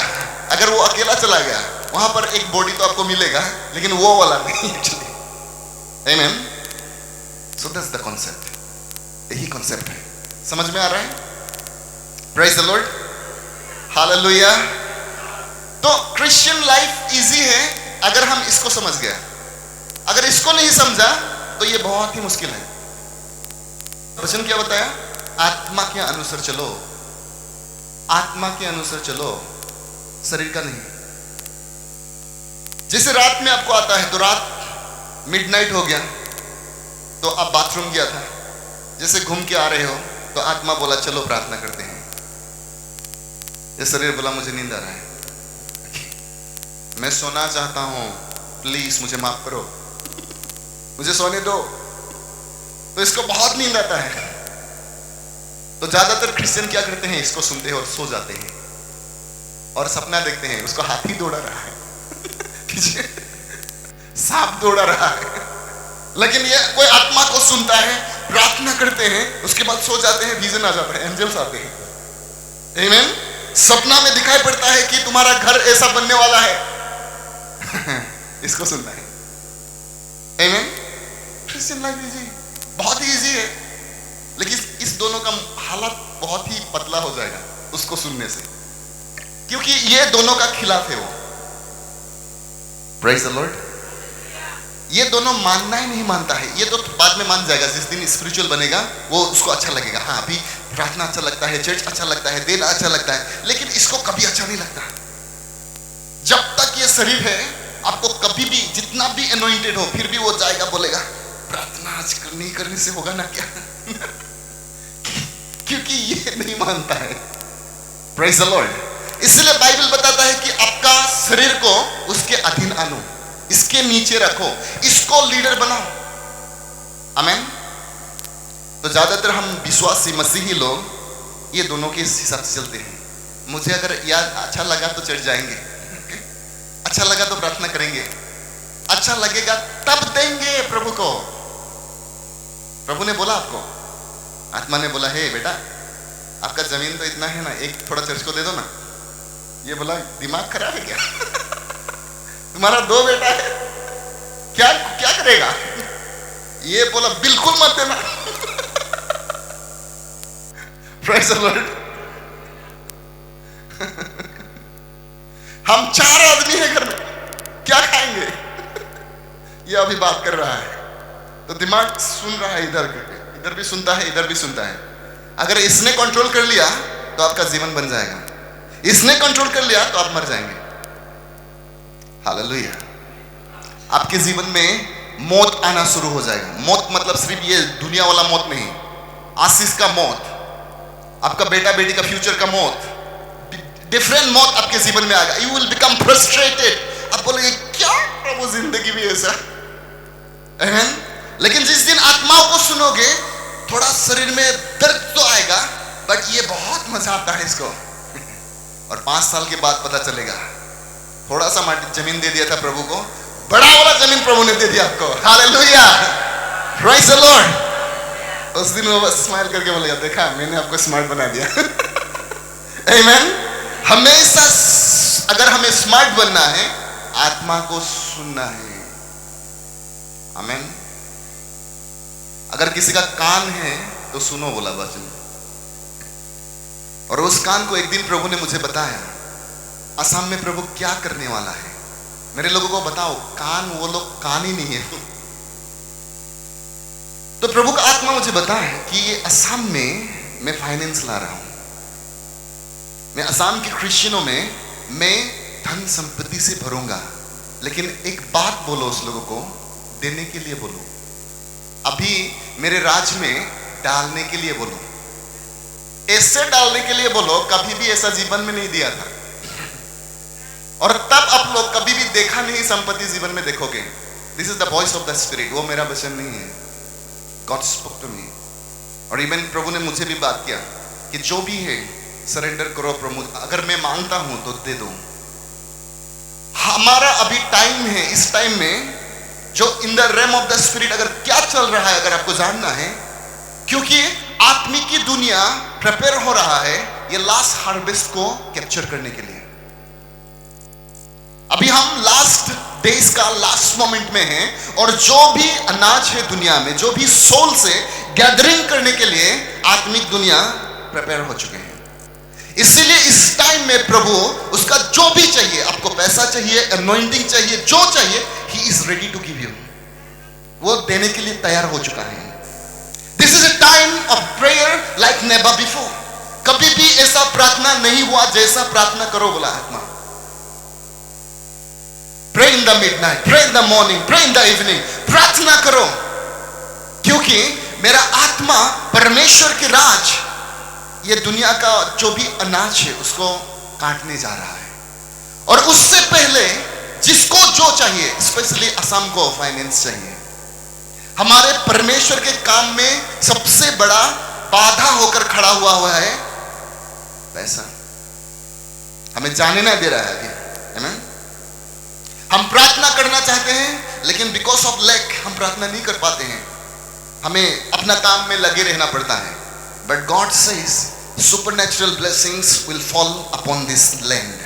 अगर वो अकेला चला गया, वहां पर एक बॉडी तो आपको मिलेगा, लेकिन वो वाला नहीं actually. Amen. So that's the concept, यही कॉन्सेप्ट है। समझ में आ रहा है? Praise the Lord. हालेलुया। तो क्रिश्चियन लाइफ इजी है अगर हम इसको समझ गए। अगर इसको नहीं समझा तो ये बहुत ही मुश्किल है। वचन क्या बताया? आत्मा के अनुसार चलो, आत्मा के अनुसार चलो, शरीर का नहीं। जैसे रात में आपको आता है, तो रात मिडनाइट हो गया तो आप बाथरूम गया था, जैसे घूम के आ रहे हो तो आत्मा बोला चलो प्रार्थना करते हैं, ये शरीर बोला मुझे नींद आ रहा है, मैं सोना चाहता हूं, प्लीज मुझे माफ करो, मुझे सोने दो। तो इसको बहुत नींद आता है। तो ज्यादातर क्रिश्चियन क्या करते हैं, इसको सुनते हैं और सो जाते हैं, और सपना देखते हैं उसको हाथी दौड़ा रहा है सांप दौड़ा रहा है। लेकिन ये कोई आत्मा को सुनता है, प्रार्थना करते हैं, उसके बाद सो जाते हैं, विजन आ जाता है, एंजल्स आते हैं। आमीन। सपना में दिखाई पड़ता है कि तुम्हारा घर ऐसा बनने वाला है इसको सुनना है। आमीन। क्रिश्चियन लाइफ इजी, बहुत ही इजी है, लेकिन इस दोनों का हालत बहुत ही पतला हो जाएगा उसको सुनने से, क्योंकि ये दोनों का खिलाफ है वो। Praise the Lord. ये दोनों मानना ही नहीं मानता है, ये तो बाद में मान जाएगा, जिस दिन स्पिरिचुअल बनेगा वो उसको अच्छा लगेगा। हाँ, अभी प्रार्थना अच्छा लगता है, चर्च अच्छा लगता है, देना अच्छा लगता है, लेकिन इसको कभी अच्छा नहीं लगता। जब तक ये शरीर है, आपको कभी भी जितना भी एनोइंटेड हो, फिर भी वो जाएगा, बोलेगा प्रार्थना आज नहीं करने से होगा ना क्या क्योंकि ये नहीं मानता है। Praise the Lord. इसलिए बाइबल बताता है कि आपका शरीर को उसके अधीन आनो, इसके नीचे रखो, इसको लीडर बनाओ। आमीन। तो ज्यादातर हम विश्वासी मसीही लोग ये दोनों के हिसाब से चलते हैं। मुझे अगर याद अच्छा लगा तो चढ़ जाएंगे, अच्छा लगा तो प्रार्थना करेंगे, अच्छा लगेगा तब देंगे प्रभु को। प्रभु ने बोला आपको, आत्मा ने बोला, हे बेटा आपका जमीन तो इतना है ना, एक थोड़ा चर्च को दे दो ना। ये बोला दिमाग खराब है क्या तुम्हारा 2 बेटा है, क्या क्या करेगा? ये बोला बिल्कुल मत देना। Praise the Lord. हम 4 आदमी हैं घर में, क्या खाएंगे? ये अभी बात कर रहा है, तो दिमाग सुन रहा है, इधर भी सुनता है, इधर भी सुनता है। अगर इसने कंट्रोल कर लिया तो आपका जीवन बन जाएगा, इसने कंट्रोल कर लिया तो आप मर जाएंगे। हालेलुया। आपके जीवन में मौत आना शुरू हो जाएगा। मौत मतलब सिर्फ ये दुनिया वाला मौत नहीं, आशीष का मौत, आपका बेटा बेटी का फ्यूचर का मौत, डिफरेंट मौत आपके जीवन में आएगा। You will become frustrated. आप बोलेंगे क्या प्रभु जिंदगी भी ऐसा। आमीन। लेकिन जिस दिन आत्माओं को सुनोगे, थोड़ा शरीर में दर्द तो आएगा, बट ये बहुत मजा आता है इसको। और 5 साल के बाद पता चलेगा, थोड़ा सा माटी जमीन दे दिया था प्रभु को, बड़ा वाला जमीन प्रभु ने दे दिया आपको। Hallelujah, praise the Lord. उस दिन वो बस स्माइल करके बोलेगा, देखा मैंने आपको स्मार्ट बना दिया। आमीन। हमेशा अगर हमें स्मार्ट बनना है, आत्मा को सुनना है। आमीन। अगर किसी का कान है तो सुनो बोला वचन। और उस कान को एक दिन प्रभु ने मुझे बताया, असम में प्रभु क्या करने वाला है। मेरे लोगों को बताओ, कान वो लोग कान ही नहीं है। तो प्रभु का आत्मा मुझे बताया कि ये असम में मैं फाइनेंस ला रहा हूं, मैं असम के क्रिश्चियनों में मैं धन संपत्ति से भरूंगा। लेकिन एक बात बोलो उस लोगों को, देने के लिए बोलो, अभी मेरे राज में डालने के लिए बोलो, ऐसे डालने के लिए बोलो। कभी भी ऐसा जीवन में नहीं दिया था, और तब आप लोग कभी भी देखा नहीं संपत्ति जीवन में देखोगे। This is the voice of the spirit. वो मेरा वचन नहीं है, गॉड स्पोक टू मी। और इवन प्रभु ने मुझे भी बात किया कि जो भी है सरेंडर करो प्रभु, अगर मैं मांगता हूं तो दे दो। हमारा अभी टाइम है, इस टाइम में जो in the realm of the spirit अगर क्या चल रहा है, अगर आपको जानना है, क्योंकि आत्मिक की दुनिया प्रिपेयर हो रहा है ये लास्ट हार्वेस्ट को कैप्चर करने के लिए। अभी हम लास्ट डेज का लास्ट मोमेंट में हैं, और जो भी अनाज है दुनिया में, जो भी सोल से गैदरिंग करने के लिए आत्मिक दुनिया प्रिपेयर हो चुके हैं। इसीलिए इस टाइम में प्रभु उसका जो भी चाहिए, आपको पैसा चाहिए, अनॉइंटिंग चाहिए, जो चाहिए, he is ready to give you. वो देने के लिए तैयार हो चुका है। This is a time of prayer like never before. कभी भी ऐसा प्रार्थना नहीं हुआ जैसा प्रार्थना करो बोला आत्मा। Pray in the midnight, pray in the morning, pray in the evening. प्रार्थना करो, क्योंकि मेरा आत्मा परमेश्वर के राज, ये दुनिया का जो भी अनाज है उसको काटने जा रहा है। और उससे पहले जिसको जो चाहिए, स्पेशली असम को फाइनेंस चाहिए। हमारे परमेश्वर के काम में सबसे बड़ा बाधा होकर खड़ा हुआ है पैसा। हमें जाने ना दे रहा है अभी। आमीन। हम प्रार्थना करना चाहते हैं, लेकिन बिकॉज ऑफ लैक हम प्रार्थना नहीं कर पाते हैं, हमें अपना काम में लगे रहना पड़ता है। But God says supernatural blessings will fall upon this land.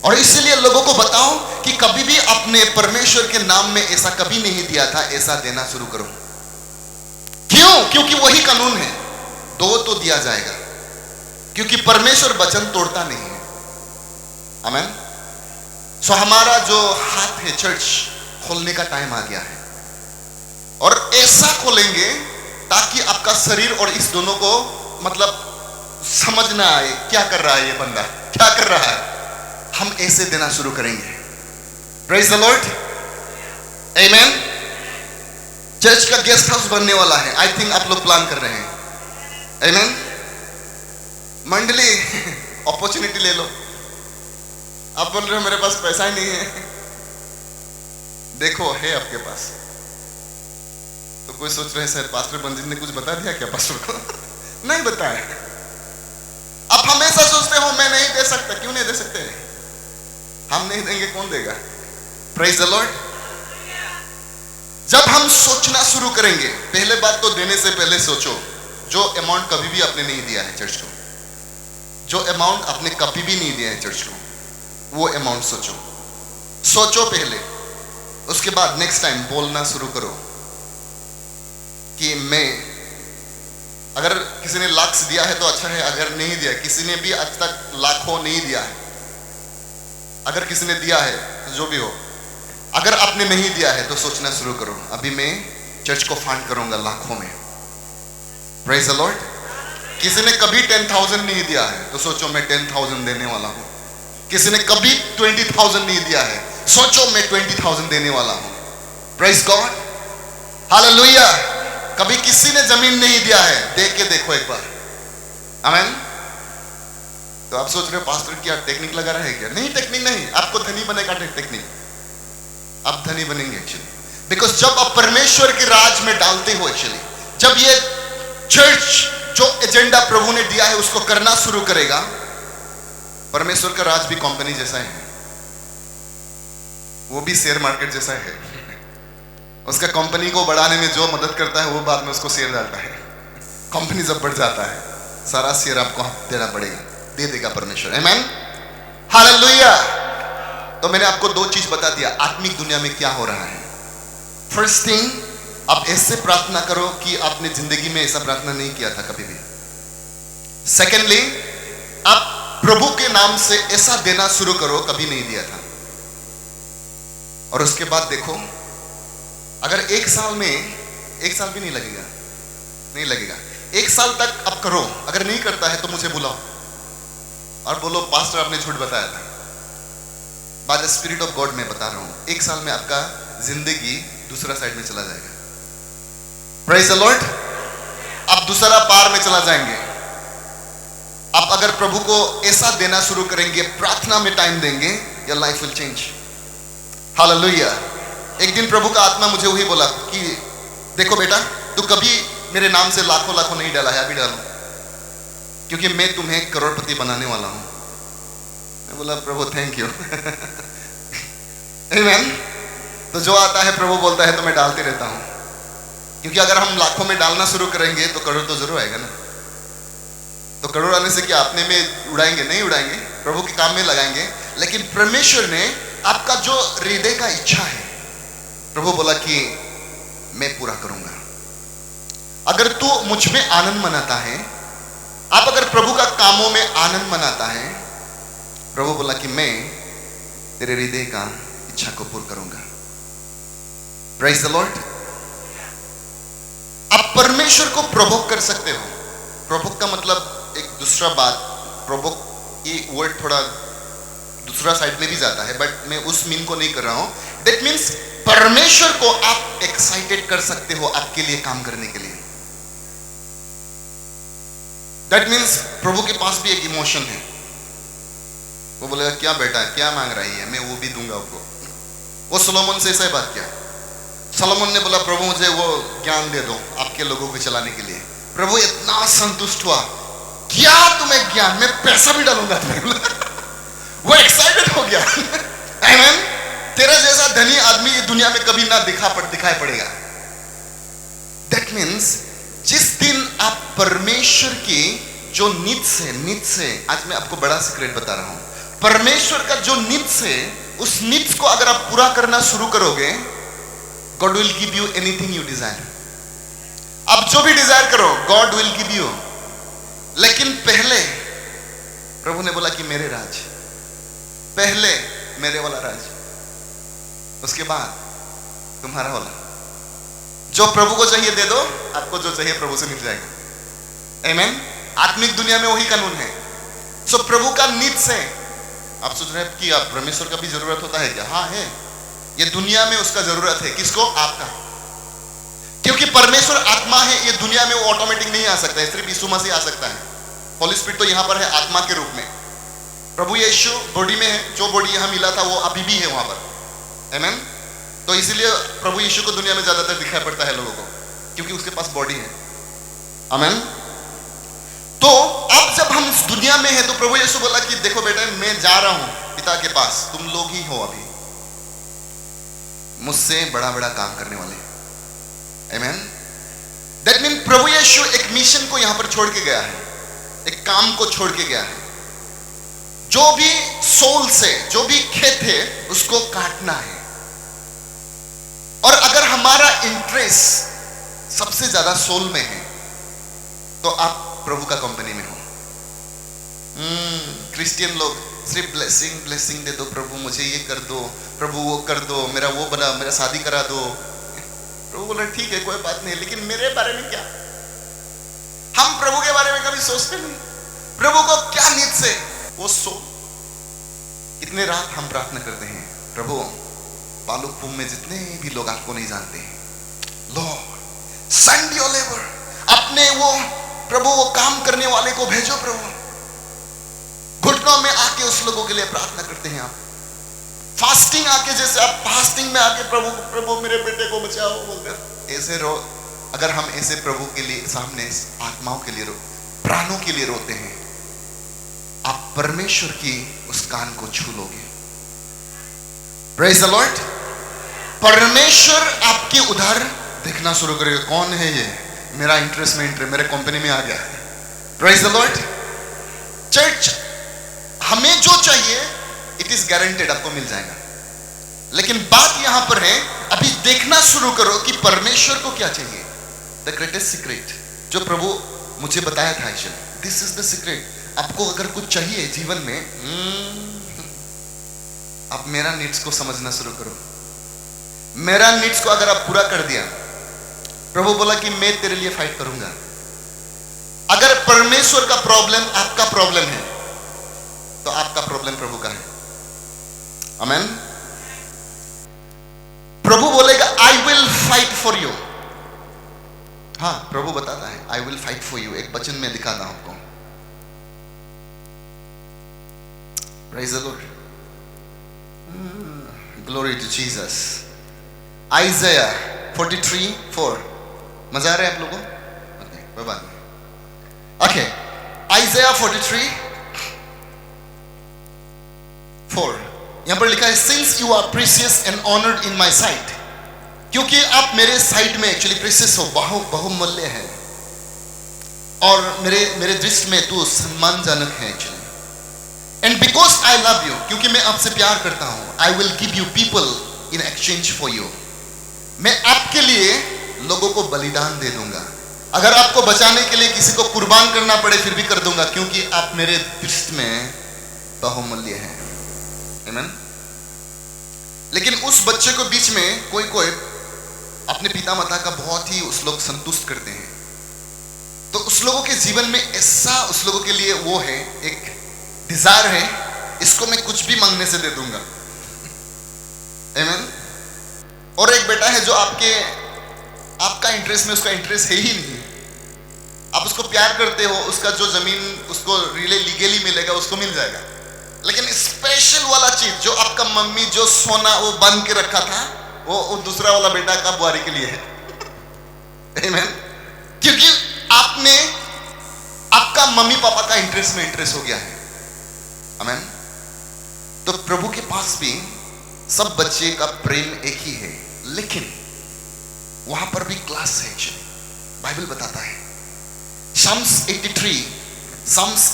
और इसलिए लोगों को बताओ कि कभी भी अपने परमेश्वर के नाम में ऐसा कभी नहीं दिया था, ऐसा देना शुरू करो। क्यों? क्योंकि वही कानून है, दो तो दिया जाएगा, क्योंकि परमेश्वर वचन तोड़ता नहीं है। आमीन। सो हमारा जो हाथ है चर्च खोलने का टाइम आ गया है, और ऐसा खोलेंगे ताकि आपका शरीर और इस दोनों को मतलब समझ ना आए क्या कर रहा है ये बंदा, क्या कर रहा है। हम ऐसे देना शुरू करेंगे। Praise the Lord. आमीन। चर्च का गेस्ट हाउस बनने वाला है। आई थिंक आप लोग प्लान कर रहे हैं। आमीन। मंडली अपॉर्चुनिटी ले लो। आप बोल रहे हो मेरे पास पैसा ही नहीं है, देखो है आपके पास। तो कोई सोच रहे हैं शायद पास्टर बंजित ने कुछ बता दिया क्या पास्टर को? नहीं बताया। आप हमेशा सोचते हो मैं नहीं दे सकता। क्यों नहीं दे सकते? हम नहीं देंगे, कौन देगा? Praise the Lord. जब हम सोचना शुरू करेंगे, पहले बात तो देने से पहले सोचो, जो अमाउंट कभी भी आपने नहीं दिया है चर्च को, जो अमाउंट आपने कभी भी नहीं दिया है चर्च को, वो अमाउंट सोचो। सोचो पहले, उसके बाद नेक्स्ट टाइम बोलना शुरू करो कि मैं, अगर किसी ने लाख दिया है तो अच्छा है, अगर नहीं दिया, किसी ने भी आज तक लाखों नहीं दिया है, अगर किसी ने दिया है तो जो भी हो, अगर आपने नहीं दिया है तो सोचना शुरू करो, अभी मैं चर्च को फंड करूंगा लाखों में। Praise the Lord. किसी ने कभी 10,000 नहीं दिया है तो सोचो मैं 10,000 देने वाला हूं। किसी ने कभी 20,000 नहीं दिया है, सोचो मैं 20,000 देने वाला हूं। Praise God, hallelujah. कभी किसी ने जमीन नहीं दिया है, देख के देखो एक बार, आमीन। तो आप सोच रहे हो पास्टर क्या टेक्निक लगा रहा है क्या? नहीं, टेक्निक नहीं, आपको धनी बनेगा टेक्निक। आप धनी बनेंगे एक्चुअली, बिकॉज जब आप परमेश्वर के राज में डालते हो, एक्चुअली जब ये चर्च जो एजेंडा प्रभु ने दिया है उसको करना शुरू करेगा, परमेश्वर का राज भी कंपनी जैसा है, वो भी शेयर मार्केट जैसा है। उसका कंपनी को बढ़ाने में जो मदद करता है वो बाद में उसको शेयर डालता है। कंपनी जब बढ़ जाता है सारा शेयर आपको देना पड़ेगा, दे देगा परमेश्वर, आमीन, हालेलुया। तो मैंने आपको दो चीज बता दिया आत्मिक दुनिया में क्या हो रहा है। फर्स्ट थिंग, आप ऐसे प्रार्थना करो कि आपने जिंदगी में ऐसा प्रार्थना नहीं किया था कभी भी। सेकेंडली, आप प्रभु के नाम से ऐसा देना शुरू करो कभी नहीं दिया था। और उसके बाद देखो, अगर एक साल भी नहीं लगेगा, एक साल तक आप करो, अगर नहीं करता है तो मुझे बुलाओ और बोलो पास्टर आपने झूठ बताया था। Bye the spirit of God मैं बता रहा हूं, एक साल में आपका जिंदगी दूसरा साइड में चला जाएगा। Praise the Lord. आप दूसरा पार में चला जाएंगे। आप अगर प्रभु को ऐसा देना शुरू करेंगे, प्रार्थना में टाइम देंगे, your life will change, hallelujah. एक दिन प्रभु का आत्मा मुझे वही बोला कि देखो बेटा, तू कभी मेरे नाम से लाखों लाखों नहीं डाला है, अभी डालो, क्योंकि मैं तुम्हें करोड़पति बनाने वाला हूं। मैं बोला प्रभु थैंक यू, आमीन। तो जो आता है प्रभु बोलता है तो मैं डालते रहता हूं, क्योंकि अगर हम लाखों में डालना शुरू करेंगे तो करोड़ तो जरूर आएगा ना। तो करोड़ आने से क्या अपने में उड़ाएंगे? नहीं उड़ाएंगे, प्रभु के काम में लगाएंगे। लेकिन परमेश्वर ने आपका जो हृदय का इच्छा है, प्रभु बोला कि मैं पूरा करूंगा। अगर तू मुझ में आनंद मनाता है, आप अगर प्रभु का कामों में आनंद मनाता है, प्रभु बोला कि मैं तेरे हृदय का इच्छा को पूर्ण करूंगा। Praise the Lord. आप परमेश्वर को प्रोवोक कर सकते हो। प्रोवोक का मतलब एक दूसरा बात, प्रोवोक ये वर्ड थोड़ा दूसरा साइड में भी जाता है, बट मैं उस मीन को नहीं कर रहा हूं। दैट मीन्स परमेश्वर को आप एक्साइटेड कर सकते हो आपके लिए काम करने के लिए। दैट मीन्स प्रभु के पास भी एक इमोशन है। वो बोलेगा क्या बेटा क्या मांग रही है, मैं वो भी दूंगा आपको। वो सोलोमन से ऐसा ही बात किया। सोलोमन ने बोला प्रभु मुझे वो ज्ञान दे दो आपके लोगों को चलाने के लिए। प्रभु इतना संतुष्ट हुआ, क्या तुम्हें ज्ञान, मैं पैसा भी डालूंगा तुम्हें। वो एक्साइटेड हो गया, आमीन। तेरा जैसा धनी आदमी ये दुनिया में कभी ना दिखाई पड़ेगा। दैट मीन्स जिस दिन आप परमेश्वर की जो नीड्स से, आज मैं आपको बड़ा सीक्रेट बता रहा हूं, परमेश्वर का जो नीड्स है, उस नीड्स को अगर आप पूरा करना शुरू करोगे, God will give you anything you desire. आप जो भी डिजायर करो गॉड विल गिव यू। लेकिन पहले प्रभु ने बोला कि मेरे राज, पहले मेरे वाला राज, उसके बाद तुम्हारा वाला। जो प्रभु को चाहिए दे दो, आपको जो चाहिए प्रभु से मिल जाएगा, आमीन। आत्मिक दुनिया में वही कानून है। सो प्रभु का नीड्स है। आप सोच रहे हैं कि आप परमेश्वर का भी जरूरत होता है क्या? हाँ है। ये दुनिया में उसका जरूरत है, किसको? आपका। क्योंकि परमेश्वर आत्मा है, ये दुनिया में वो ऑटोमेटिक नहीं आ सकता है, सिर्फ यीशु मसीह आ सकता है। होली स्पिरिट तो यहां पर है आत्मा के रूप में। प्रभु यीशु बॉडी में है, जो बॉडी यहां मिला था वो अभी भी है वहां पर, आमीन। तो इसीलिए प्रभु यीशु को दुनिया में ज्यादातर दिखाई पड़ता है लोगों को, क्योंकि उसके पास बॉडी है, आमीन। तो अब जब हम इस दुनिया में हैं तो प्रभु यीशु बोला कि देखो बेटा मैं जा रहा हूं पिता के पास, तुम लोग ही हो अभी मुझसे बड़ा बड़ा काम करने वाले, आमीन। दैट मीन प्रभु यीशु एक मिशन को यहां पर छोड़ के गया है, एक काम को छोड़ के गया है। जो भी सोल से जो भी खेत है उसको काटना है, हमारा इंटरेस्ट सबसे ज्यादा सोल में है, तो आप प्रभु का कंपनी में हो। क्रिश्चियन लोग सिर्फ ब्लेसिंग ब्लेसिंग दे दो, प्रभु मुझे ये कर दो, प्रभु वो कर दो, मेरा वो बना, मेरा शादी करा दो। प्रभु बोला ठीक है कोई बात नहीं, लेकिन मेरे बारे में क्या? हम प्रभु के बारे में कभी सोचते नहीं, प्रभु को क्या नीड से वो सो। कितने रात हम प्रार्थना करते हैं, प्रभु बालुकपुम में जितने भी लोग आपको नहीं जानते हैं, लॉर्ड सेंड योर लेबर, अपने वो प्रभु वो काम करने वाले को भेजो। प्रभु घुटनों में आके उस लोगों के लिए प्रार्थना करते हैं आप, फास्टिंग आके, जैसे आप फास्टिंग में आके प्रभु प्रभु मेरे बेटे को बचाओ बोलकर ऐसे रो। अगर हम ऐसे प्रभु के लिए सामने आत्माओं के लिए प्राणों के लिए रोते हैं, आप परमेश्वर की उस कान को छू लोगे। Praise the Lord. परमेश्वर आपके उधर देखना शुरू करेगा, कौन है ये, मेरा इंटरेस्ट में मेरे कंपनी में आ गया। Praise the Lord. चर्च, हमें जो चाहिए इट इज गारंटेड आपको मिल जाएगा, लेकिन बात यहां पर है अभी देखना शुरू करो कि परमेश्वर को क्या चाहिए। द ग्रेटेस्ट सीक्रेट जो प्रभु मुझे बताया था, actually this is the secret. आपको अगर कुछ चाहिए जीवन में, आप मेरा नीड्स को समझना शुरू करो। मेरा नीड्स को अगर आप पूरा कर दिया, प्रभु बोला कि मैं तेरे लिए फाइट करूंगा। अगर परमेश्वर का प्रॉब्लम आपका प्रॉब्लम है, तो आपका प्रॉब्लम प्रभु का है। आमेन। प्रभु बोलेगा I will fight for you. हाँ, प्रभु बताता है I will fight for you. एक वचन में दिखाता हूं आपको। Praise the Lord, glory to Jesus. Isaiah 43:4। मजा आ रहा है आप लोगों को? ओके, कोई बात नहीं। ओके, आइज़ाया 43:4 यहां पर लिखा है, since you are precious and honoured in my sight, क्योंकि आप मेरे साइट में एक्चुअली प्रीशियस हो, बहुमूल्य है, और मेरे दृष्टि में तू सम्मानजनक है actually. And because I love you, क्योंकि मैं आपसे प्यार करता हूं, I will give you people in exchange for you. मैं आपके लिए लोगों को बलिदान दे दूंगा। अगर आपको बचाने के लिए किसी को कुर्बान करना पड़े फिर भी कर दूंगा, क्योंकि आप मेरे दृष्टि में बहुमूल्य हैं। आमीन। लेकिन उस बच्चे को बीच में कोई अपने पिता माता का बहुत ही उस लोग संतुष्ट करते हैं, तो उस लोगों के जीवन में ऐसा उस लोगों के लिए वो है, एक डिजायर है, इसको मैं कुछ भी मांगने से दे दूंगा। आमीन। और एक बेटा है जो आपका इंटरेस्ट में उसका इंटरेस्ट है ही नहीं, आप उसको प्यार करते हो, उसका जो जमीन उसको लीगली मिलेगा उसको मिल जाएगा, लेकिन स्पेशल वाला चीज जो आपका मम्मी जो सोना वो बंद के रखा था, वो दूसरा वाला बेटा का बुआरी के लिए है। आमीन। क्योंकि आपका मम्मी पापा का इंटरेस्ट में इंटरेस्ट हो गया है। आमीन। तो प्रभु के पास भी सब बच्चे का प्रेम एक ही है, लेकिन वहां पर भी क्लास है एक्चुअली। बाइबल बताता है, Psalms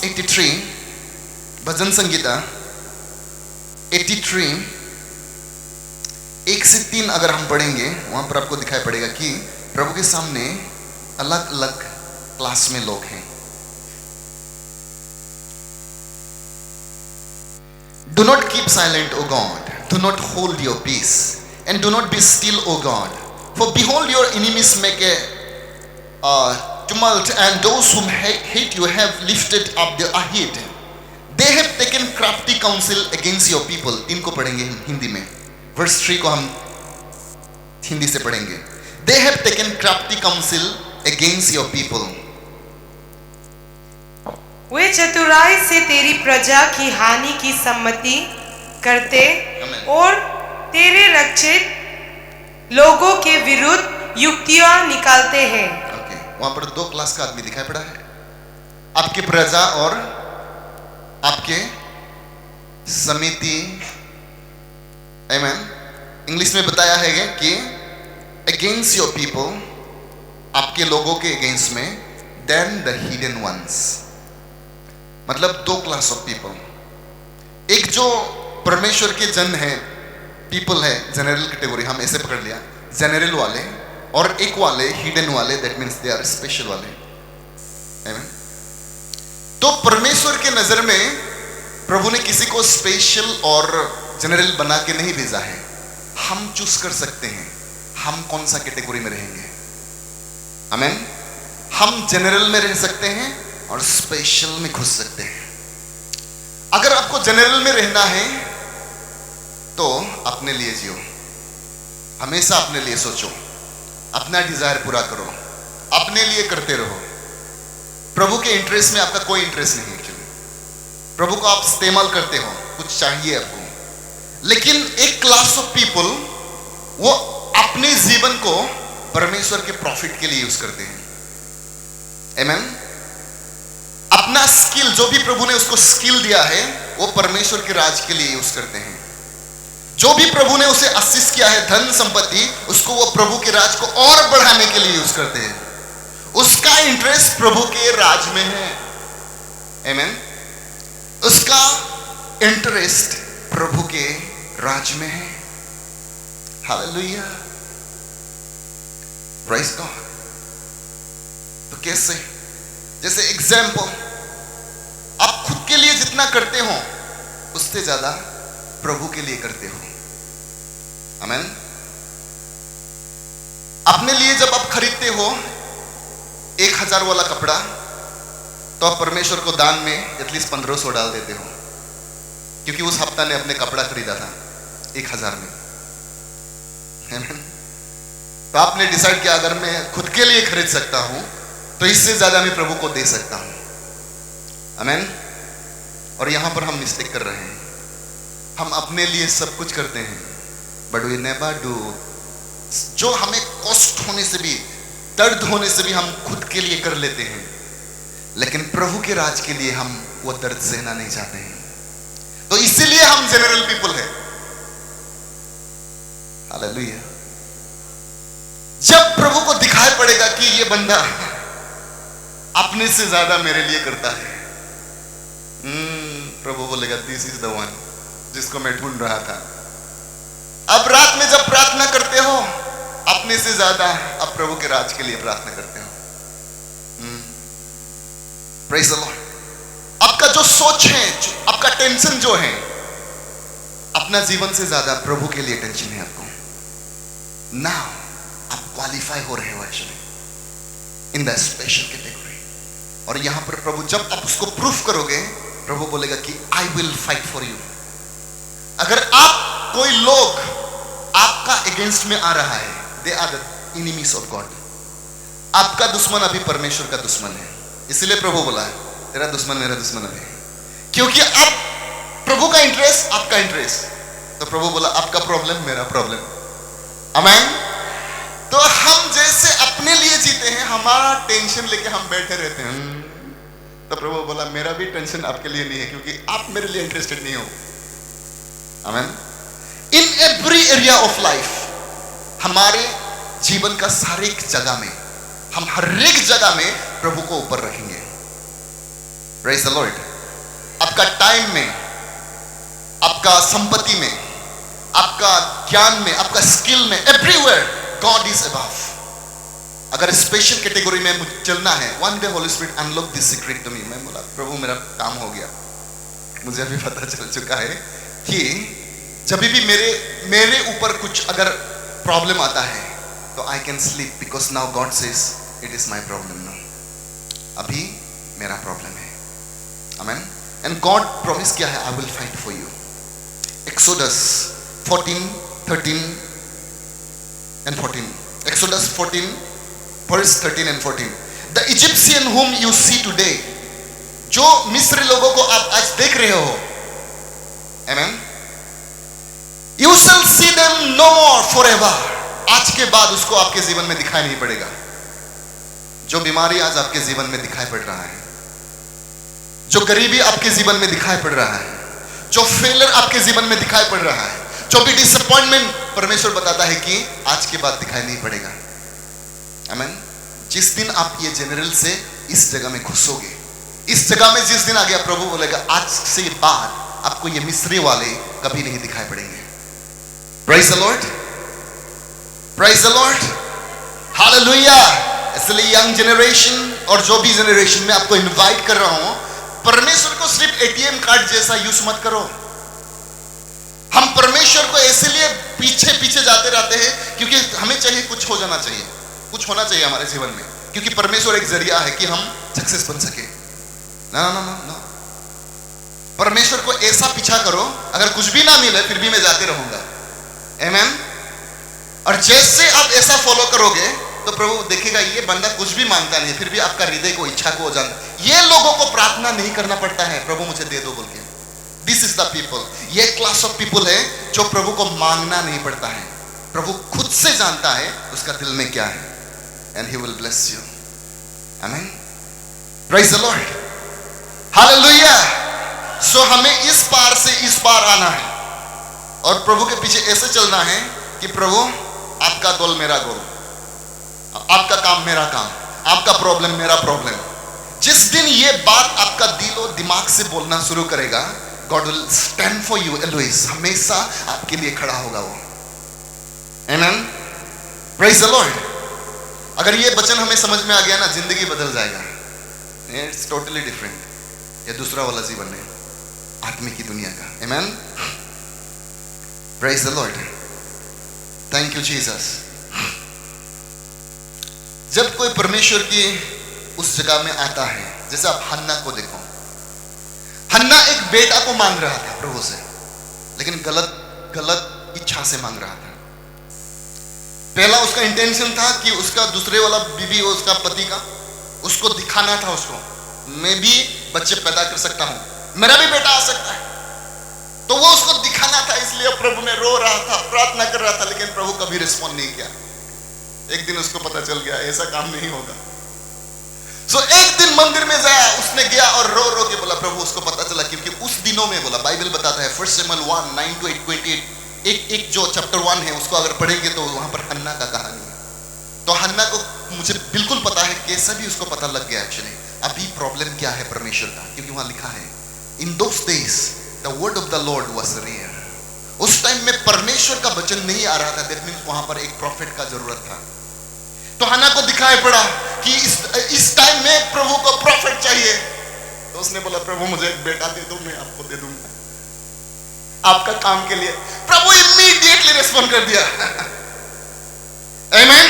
83 भजन संगीता 83 1 से 3 अगर हम पढ़ेंगे, वहां पर आपको दिखाई पड़ेगा कि प्रभु के सामने अलग अलग क्लास में लोग हैं। Do not keep silent, O God. Do not hold your peace, and do not be still, O God. For behold, your enemies make a tumult, and those whom hate you have lifted up their head. They have taken crafty counsel against your people. 3 को पढ़ेंगे हिंदी में, verse 3 को हम हिंदी से पढ़ेंगे। They have taken crafty counsel against your people. वे चतुराई से तेरी प्रजा की हानि की सम्मति करते और तेरे रक्षित लोगों के विरुद्ध युक्तियां निकालते हैं। ओके, वहां पर 2 क्लास का आदमी दिखाई पड़ा है, आपकी प्रजा और आपके समिति। आमीन। इंग्लिश में बताया है कि अगेंस्ट योर पीपल, आपके लोगों के अगेंस्ट में, देन द हिडन वंस। मतलब 2 क्लास ऑफ पीपल। एक जो परमेश्वर के जन है, पीपल है, जनरल कैटेगरी हम ऐसे पकड़ लिया, जनरल वाले, और एक वाले हिडन वाले, that means they are special वाले। आमीन। तो परमेश्वर के नजर में प्रभु ने किसी को स्पेशल और जनरल बना के नहीं भेजा है। हम चूज कर सकते हैं हम कौन सा कैटेगरी में रहेंगे। आमीन। हम जनरल में रह सकते हैं और स्पेशल में घुस सकते हैं। अगर आपको जनरल में रहना है तो अपने लिए जियो, हमेशा अपने लिए सोचो, अपना डिजायर पूरा करो, अपने लिए करते रहो। प्रभु के इंटरेस्ट में आपका कोई इंटरेस्ट नहीं। एक्चुअली प्रभु को आप इस्तेमाल करते हो, कुछ चाहिए आपको। लेकिन एक क्लास ऑफ पीपल वो अपने जीवन को परमेश्वर के प्रॉफिट के लिए यूज करते हैं। आमीन। अपना स्किल, जो भी प्रभु ने उसको स्किल दिया है, वो परमेश्वर के राज के लिए यूज करते हैं। जो भी प्रभु ने उसे आशीष किया है, धन संपत्ति, उसको वो प्रभु के राज को और बढ़ाने के लिए यूज करते हैं। उसका इंटरेस्ट प्रभु के राज में है। आमीन। उसका इंटरेस्ट प्रभु के राज में है। Hallelujah, praise God. तो कैसे? जैसे एग्जाम्पल, आप खुद के लिए जितना करते हो उससे ज्यादा प्रभु के लिए करते हो। आमीन। अपने लिए जब आप खरीदते हो 1000 वाला कपड़ा, तो आप परमेश्वर को दान में एटलीस्ट 1500 डाल देते हो, क्योंकि उस हफ्ता ने अपने कपड़ा खरीदा था 1000 में। आमीन। तो आपने डिसाइड किया अगर मैं खुद के लिए खरीद सकता हूं तो इससे ज्यादा मैं प्रभु को दे सकता हूं। आमीन। और यहां पर हम मिस्टेक कर रहे हैं। हम अपने लिए सब कुछ करते हैं, बट वी नेवर डू। जो हमें कॉस्ट होने से भी, दर्द होने से भी हम खुद के लिए कर लेते हैं, लेकिन प्रभु के राज के लिए हम वो दर्द सहना नहीं चाहते हैं। तो इसीलिए हम जनरल पीपल हैं। हालेलुया। जब प्रभु को दिखाई पड़ेगा कि ये बंदा अपने से ज्यादा मेरे लिए करता है, प्रभु बोलेगा दिस इज द वन जिसको मैं ढूंढ रहा था। अब रात में जब प्रार्थना करते हो, अपने से ज्यादा अब प्रभु के राज के लिए प्रार्थना करते हो। Praise the Lord. आपका जो सोच है, आपका टेंशन जो है, अपना जीवन से ज्यादा प्रभु के लिए टेंशन है आपको। नाउ आप क्वालिफाई हो रहे हो actually in the special category. और यहां पर प्रभु जब आप उसको प्रूफ करोगे, प्रभु बोलेगा कि आई विल फाइट फॉर यू। अगर आप कोई लोग आपका अगेंस्ट में आ रहा है, they are the enemies of God. आपका दुश्मन अभी परमेश्वर का दुश्मन है। इसीलिए प्रभु बोला है तेरा दुश्मन मेरा दुश्मन अभी, क्योंकि अब प्रभु का इंटरेस्ट आपका इंटरेस्ट। तो प्रभु बोला आपका प्रॉब्लम मेरा प्रॉब्लम। आमीन। तो हम जैसे अपने लिए जीते हैं, हमारा टेंशन लेके हम बैठे रहते हैं। तो प्रभु बोला मेरा भी टेंशन आपके लिए नहीं है, क्योंकि आप मेरे लिए इंटरेस्टेड नहीं हो। आमीन। In every area of life, हमारे जीवन का सारे जगह में, हम हर एक जगह में प्रभु को ऊपर रखेंगे। Praise the Lord. आपका टाइम में, आपका संपत्ति में, आपका ज्ञान में, आपका स्किल में, एवरीवेयर गॉड इज अबव। अगर स्पेशल कैटेगरी में चलना है, one day Holy Spirit unlock this secret to me. मैं बोला प्रभु मेरा काम हो गया, मुझे अभी पता चल चुका है कि जब भी मेरे ऊपर कुछ अगर प्रॉब्लम आता है तो I can sleep, because now God says it is my problem now. अभी मेरा प्रॉब्लम है। आमीन। एंड गॉड प्रॉमिस किया है I will fight for you. Exodus 14:13 and 14. Exodus 14 verse 13 and 14. The Egyptian whom you see today, जो मिस्री लोगों को आप आज देख रहे हो, amen, you shall see them no more forever. आज के बाद उसको आपके जीवन में दिखाई नहीं पड़ेगा। जो बीमारी आज आपके जीवन में दिखाई पड़ रहा है, जो गरीबी आपके जीवन में दिखाई पड़ रहा है, जो फेलियर आपके जीवन में दिखाई पड़ रहा है, जो भी डिसअपॉइंटमेंट, परमेश्वर बताता है कि आज के बाद दिखाई नहीं पड़ेगा। आमीन। जिस दिन आप ये जनरल से इस जगह में घुसोगे, इस जगह में जिस दिन आ गया, प्रभु बोलेगा आज से बाद आपको ये मिस्री वाले कभी नहीं दिखाई पड़ेंगे। Praise the Lord. Praise the Lord. Hallelujah. इसलिए यंग जनरेशन और जो भी जनरेशन में आपको इनवाइट कर रहा हूं, परमेश्वर को सिर्फ एटीएम कार्ड जैसा यूज मत करो। हम परमेश्वर को इसलिए पीछे पीछे जाते रहते हैं क्योंकि हमें चाहिए कुछ हो जाना चाहिए, कुछ होना चाहिए हमारे जीवन में, क्योंकि परमेश्वर एक जरिया है कि हम सक्सेस बन सके। ना ना ना ना, परमेश्वर को ऐसा पीछा करो, अगर कुछ भी ना मिले फिर भी मैं जाते रहूंगा। आमीन। और जैसे आप ऐसा फॉलो करोगे तो प्रभु देखेगा ये बंदा कुछ भी मांगता नहीं, फिर भी आपका हृदय को इच्छा को जान। ये लोगों को प्रार्थना नहीं करना पड़ता है प्रभु मुझे दे दो बोल के। दिस इज द पीपल, ये क्लास ऑफ पीपल है जो प्रभु को मांगना नहीं पड़ता है। प्रभु खुद से जानता है उसका दिल में क्या है, and he will bless you. Amen. Praise the Lord. Hallelujah. So हमें इस पार से इस पार आना है और प्रभु के पीछे ऐसे चलना है कि प्रभु आपका गोल मेरा गोल, आपका काम मेरा काम, आपका प्रॉब्लम मेरा प्रॉब्लम। जिस दिन ये बात आपका दिल और दिमाग से बोलना शुरू करेगा, God will stand for you always, हमेशा आपके लिए खड़ा होगा वो। आमीन। Praise the Lord. अगर ये वचन हमें समझ में आ गया ना, जिंदगी बदल जाएगा। It's totally different. ये दूसरा वाला जीवन है, आत्मिक की दुनिया का। आमीन। Praise the Lord. Thank you Jesus. जब कोई परमेश्वर की उस जगह में आता है, जैसे आप हन्ना को देखो, हन्ना एक बेटा को मांग रहा था प्रभु से, लेकिन गलत इच्छा से मांग रहा था। पहला उसका इंटेंशन था कि उसका दूसरे वाला बीवी, उसका पति का, उसको दिखाना था उसको, मैं भी बच्चे पैदा कर सकता हूं, मेरा भी बेटा आ सकता है। तो वो उसको दिखाना था, इसलिए प्रभु में रो रहा था, प्रार्थना कर रहा था, लेकिन प्रभु कभी रिस्पॉन्ड नहीं किया। एक दिन उसको पता चल गया ऐसा काम नहीं होगा। सो एक दिन मंदिर में उसने गया और रो रो के बोला प्रभु, उसको पता चला, क्योंकि उस दिनों में बोला, बाइबल बताता है 1 शमूएल 1:9-8, एक जो चैप्टर 1 है उसको अगर पढ़ेंगे तो वहां पर हन्ना का कहानी है। तो हन्ना को मुझे बिल्कुल पता है, कैसा भी उसको पता लग गया एक्चुअली अभी प्रॉब्लम क्या है परमेश्वर का, क्योंकि वहां लिखा है in those days the word of the Lord was rare. उस टाइम में परमेश्वर का वचन नहीं आ रहा था, दैट मींस वहां पर एक प्रॉफिट का जरूरत था। तो हन्ना को दिखाई पड़ा कि इस टाइम में प्रभु को प्रॉफिट चाहिए। तो उसने बोला प्रभु मुझे एक बेटा दे दो, मैं आपको दे दूंगा आपका काम के लिए। प्रभु इमीडिएटली रिस्पॉन्ड कर दिया। आमीन।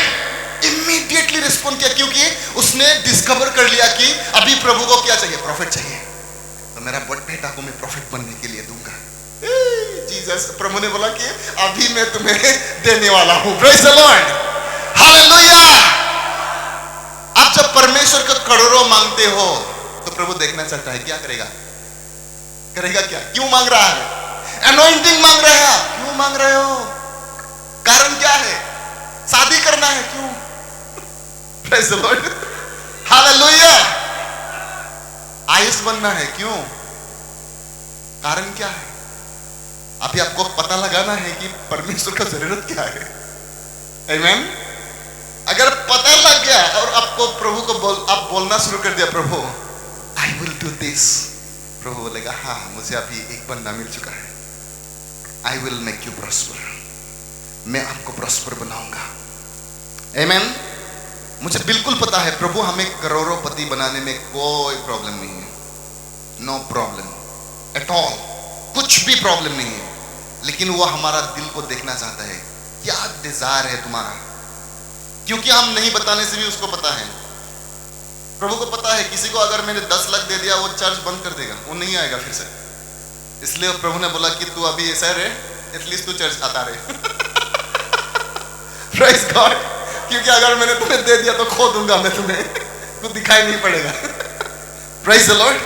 इमीडिएटली रिस्पॉन्ड किया, क्योंकि उसने डिस्कवर कर लिया कि अभी प्रभु को क्या चाहिए, प्रॉफिट चाहिए। तो मेरा बेटा को मैं प्रॉफिट बनने के लिए दूंगा। जीसस। प्रभु ने बोला कि अभी मैं तुम्हें देने वाला हूं। Praise the Lord. हालेलुया। आप जब परमेश्वर को करोड़ों मांगते हो तो प्रभु देखना चाहता है क्या करेगा, करेगा क्या, क्यों मांग रहा है। अनॉइंटिंग मांग रहे हैं आप, क्यों मांग रहे हो, कारण क्या है, शादी करना है, क्यों। Praise the Lord. Hallelujah. Ayush बनना है, क्यों, कारण क्या है। अभी आपको पता लगाना है कि परमेश्वर का जरूरत क्या है। आमीन। अगर पता लग गया और आपको प्रभु को आप बोलना शुरू कर दिया, प्रभु आई विल डू दिस, प्रभु बोलेगा हाँ मुझे अभी एक बंदा मिल चुका है, I will make you prosper, मैं आपको प्रॉस्पर बनाऊंगा। आमीन। मुझे बिल्कुल पता है प्रभु हमें करोड़पति बनाने में कोई प्रॉब्लम नहीं है, नो प्रॉब्लम एट ऑल, कुछ भी प्रॉब्लम नहीं है। लेकिन वो हमारा दिल को देखना चाहता है, क्या डिजायर है तुम्हारा, क्योंकि हम नहीं बताने से भी उसको पता है। प्रभु को पता है किसी को अगर मैंने 10 लाख दे दिया वो चर्च बंद कर देगा, वो नहीं आएगा फिर से। इसलिए प्रभु ने बोला कि तू अभी ऐसा रहे, एटलीस्ट तू चर्च आता रहे। Praise God. क्योंकि अगर मैंने तुम्हें दे दिया तो खो दूंगा मैं तुम्हें, तो दिखाई नहीं पड़ेगा। Praise the Lord.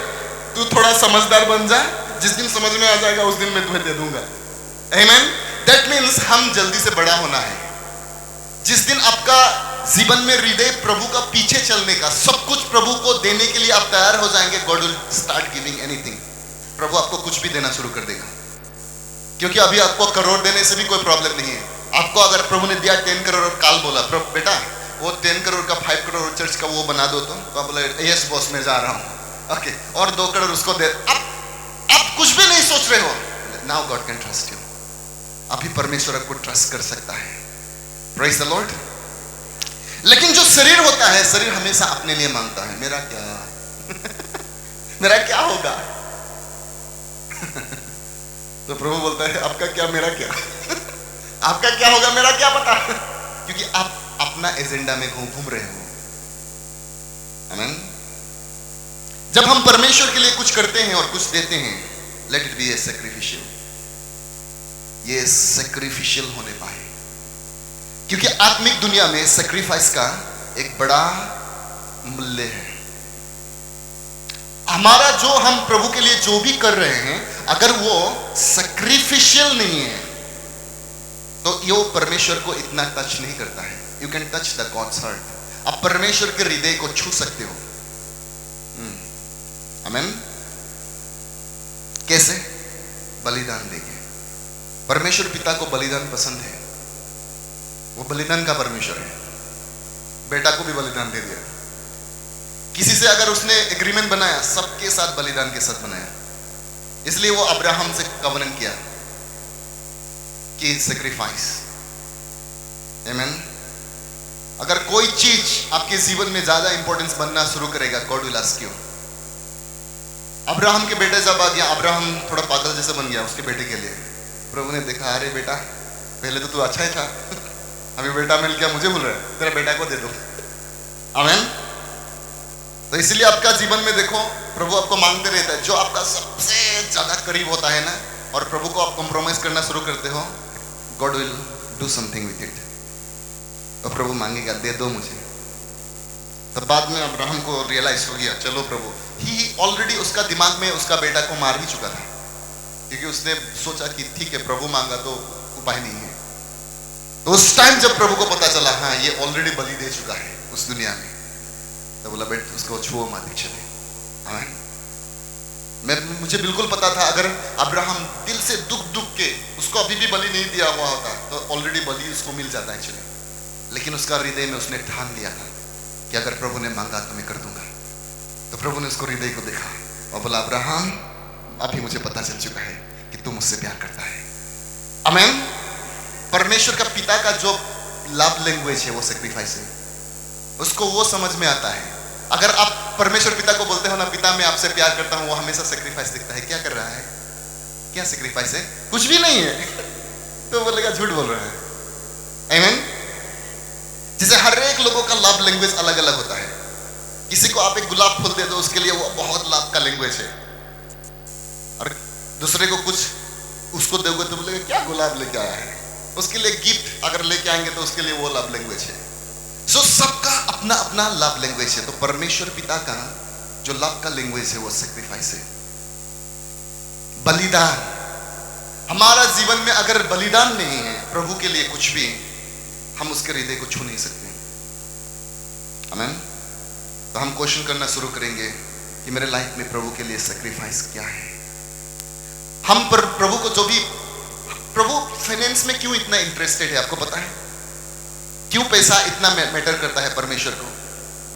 तू थोड़ा समझदार बन जा, जिस दिन समझ में आ जाएगा उस दिन मैं तुम्हें दे दूंगा। आमीन। दैट मीन्स हम जल्दी से बड़ा होना है। जिस दिन आपका जीवन में हृदय प्रभु का पीछे चलने का, सब कुछ प्रभु को देने के लिए आप तैयार हो जाएंगे, God will start giving anything. प्रभु आपको कुछ भी देना शुरू कर देगा, क्योंकि अभी आपको करोड़ देने से भी कोई प्रॉब्लम नहीं है। आपको अगर प्रभु ने दिया 10 करोड़ और काल बोला प्रभु बेटा वो 10 करोड़ का 5 करोड़ चर्च का वो बना दो, तो आप बोले यस बॉस मैं जा रहा हूं, ओके, और 2 करोड़ उसको दे। आप कुछ भी नहीं सोच रहे हो, now God can trust you. अभी परमेश्वर आपको ट्रस्ट कर सकता है। Praise the Lord. लेकिन जो शरीर होता है, शरीर हमेशा अपने लिए मांगता है, मेरा क्या मेरा क्या होगा तो प्रभु बोलता है आपका क्या मेरा क्या आपका क्या होगा मेरा क्या पता क्योंकि आप अपना एजेंडा में घूम रहे हो। आमीन। जब हम परमेश्वर के लिए कुछ करते हैं और कुछ देते हैं, let it be A sacrificial, ये सैक्रिफिशियल होने पाए, क्योंकि आत्मिक दुनिया में सैक्रिफाइस का एक बड़ा मूल्य है। हमारा जो हम प्रभु के लिए जो भी कर रहे हैं, अगर वो सैक्रिफिशियल नहीं है तो यो परमेश्वर को इतना टच नहीं करता है। You can touch the gods heart, आप परमेश्वर के हृदय को छू सकते हो। आमीन। कैसे? बलिदान देके। परमेश्वर पिता को बलिदान पसंद है, वो बलिदान का परमेश्वर है। बेटा को भी बलिदान दे दिया। किसी से अगर उसने एग्रीमेंट बनाया, सबके साथ बलिदान के साथ बनाया, इसलिए वो अब्राहम से कवनेंट किया कि सैक्रिफाइस। आमीन। अगर कोई चीज आपके जीवन में ज्यादा इंपॉर्टेंस बनना शुरू करेगा, God will ask you. Abraham के बेटे जब आ गया, अब्राहम थोड़ा पागल जैसा बन गया उसके बेटे के लिए। प्रभु ने देखा, अरे बेटा पहले तो तू अच्छा ही था, अभी बेटा मिल गया मुझे बोल रहा है, तेरा बेटा को दे दो। आमीन। तो इसलिए आपका जीवन में देखो, प्रभु आपको मांगते रहता है। जो आपका सबसे ज्यादा करीब होता है ना, और प्रभु को आप कॉम्प्रोमाइज करना शुरू करते हो, God will do something with it. और प्रभु मांगेगा, दे दो मुझे। तब बाद में अब्राहम को रियलाइज हो गया, चलो प्रभु, ही ऑलरेडी उसका दिमाग में उसका बेटा को मार ही चुका था, क्योंकि उसने सोचा कि ठीक है प्रभु मांगा तो उपाय नहीं है। तो उस टाइम जब प्रभु को पता चला, हाँ ये ऑलरेडी बलि दे चुका है उस दुनिया में, तो बोला बेट उसको छुओ मत, चले। मुझे बिल्कुल पता था, अगर अब्राहम दिल से दुख के उसको अभी भी बलि नहीं दिया हुआ होता तो ऑलरेडी बलि उसको मिल जाता है, चले। लेकिन उसका हृदय में उसने ठान लिया था कि अगर प्रभु ने मांगा तो मैं कर दूंगा। तो प्रभु ने उसको हृदय को देखा और बोला, अब्राहम अभी मुझे पता चल चुका है कि तू मुझसे प्यार करता है। आमीन। परमेश्वर का पिता का जो लव लैंग्वेज है वो सैक्रिफाइस है, उसको वो समझ में आता है। अगर आप परमेश्वर पिता को बोलते हो ना, पिता मैं आपसे प्यार करता हूं, वो हमेशा सैक्रिफाइस दिखता है। क्या कर रहा है? क्या सैक्रिफाइस है? कुछ भी नहीं है तो बोलेगा झूठ बोल रहा है। आमीन। जैसे हर एक लोगों का लव लैंग्वेज अलग अलग होता है। किसी को आप एक गुलाब फूल दे दो, उसके लिए वो बहुत लव का लैंग्वेज है, और दूसरे को कुछ उसको दोगे तो बोलेगा क्या गुलाब लेके आया है। उसके लिए गिफ्ट अगर लेके आएंगे तो उसके लिए वो लव लैंग्वेज है। सो सबका अपना अपना लव लैंग्वेज है। तो परमेश्वर पिता का जो लव का लैंग्वेज है वो सैक्रिफाइस है, बलिदान। हमारा जीवन में अगर बलिदान नहीं है प्रभु के लिए कुछ भी, हम उसके हृदय को छू नहीं सकते। आमीन। तो हम क्वेश्चन करना शुरू करेंगे कि मेरे लाइफ में प्रभु के लिए सैक्रिफाइस क्या है। हम पर प्रभु को जो भी, प्रभु फाइनेंस में क्यों इतना इंटरेस्टेड है आपको पता है? क्यों पैसा इतना मैटर करता है परमेश्वर को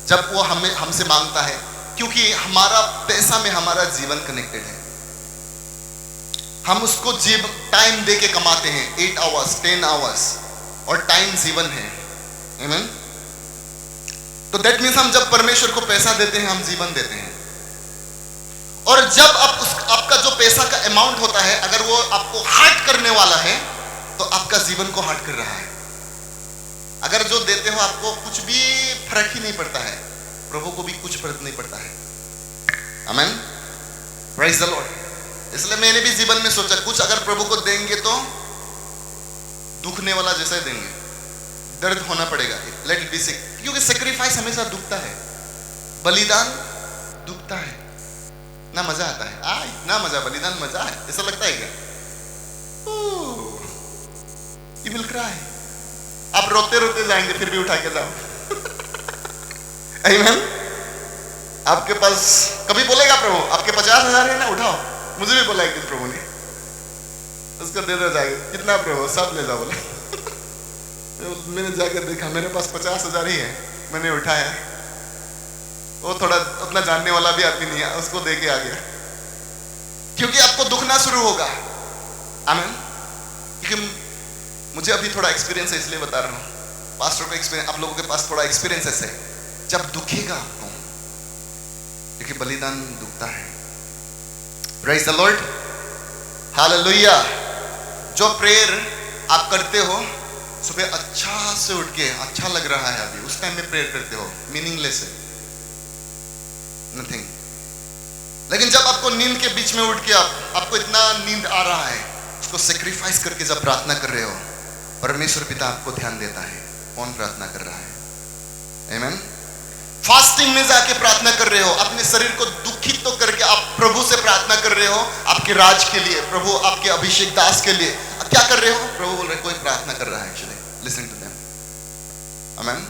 जब वो हमें हमसे मांगता है? क्योंकि हमारा पैसा में हमारा जीवन कनेक्टेड है। हम उसको टाइम दे के कमाते हैं, 8 आवर्स 10 आवर्स, और टाइम जीवन है। आमीन। तो दैट मीन्स हम जब परमेश्वर को पैसा देते हैं, हम जीवन देते हैं। और जब आपका जो पैसा का अमाउंट होता है, अगर वो आपको हर्ट करने वाला है तो आपका जीवन को हर्ट कर रहा है। अगर जो देते हो आपको कुछ भी फर्क ही नहीं पड़ता है, प्रभु को भी कुछ फर्क नहीं पड़ता है। आमीन। Praise the Lord. इसलिए मैंने भी जीवन में सोचा, कुछ अगर प्रभु को देंगे तो दुखने वाला जैसा ही देंगे, दर्द होना पड़ेगा, लेट इट बी सिक। क्योंकि सैक्रिफाइस हमेशा दुखता है, बलिदान दुखता है, ना मजा आता है। इतना मजा, बलिदान मजा है ऐसा लगता है क्या? You will cry. आप रोते रोते जाएंगे, फिर भी उठा के जाओ। आमीन। आपके पास कभी बोलेगा प्रभु आपके 50,000 है ना, उठाओ। मुझे भी बोला एक दिन प्रभु ने, उसको दे दो जाके। कितना प्रभु? सब ले जाओ बोला। मैंने जाकर देखा मेरे पास 50,000 ही है, मैंने उठाया। वो थोड़ा उतना जानने वाला भी आदमी नहीं है, उसको दे के आ गया। क्योंकि आपको दुखना शुरू होगा। आमीन। क्योंकि मुझे अभी थोड़ा एक्सपीरियंस है इसलिए बता रहा हूं। पास्टर को एक्सपीरियंस, आप लोगों के पास थोड़ा एक्सपीरियंस है, जब दुखेगा आपको, क्योंकि बलिदान दुखता है। Praise the Lord, hallelujah. जो प्रेयर आप करते हो सुबह अच्छा से उठ के, अच्छा लग रहा है अभी, उस टाइम में प्रेयर करते हो, मीनिंगलेस है, नथिंग। लेकिन जब आपको नींद के बीच में उठ के आपको इतना नींद आ रहा है, उसको सेक्रीफाइस करके जब प्रार्थना कर रहे हो, परमेश्वर पिता आपको ध्यान देता है कौन प्रार्थना कर रहा है। आमीन। फास्टिंग में जाके प्रार्थना कर रहे हो, अपने शरीर को दुखित तो करके आप प्रभु से प्रार्थना कर रहे हो, आपके राज के लिए, प्रभु आपके अभिषेक दास के लिए क्या कर रहे हो? प्रभु बोल रहे कोई प्रार्थना कर रहा है, एक्चुअली लिसन टू देम। आमीन।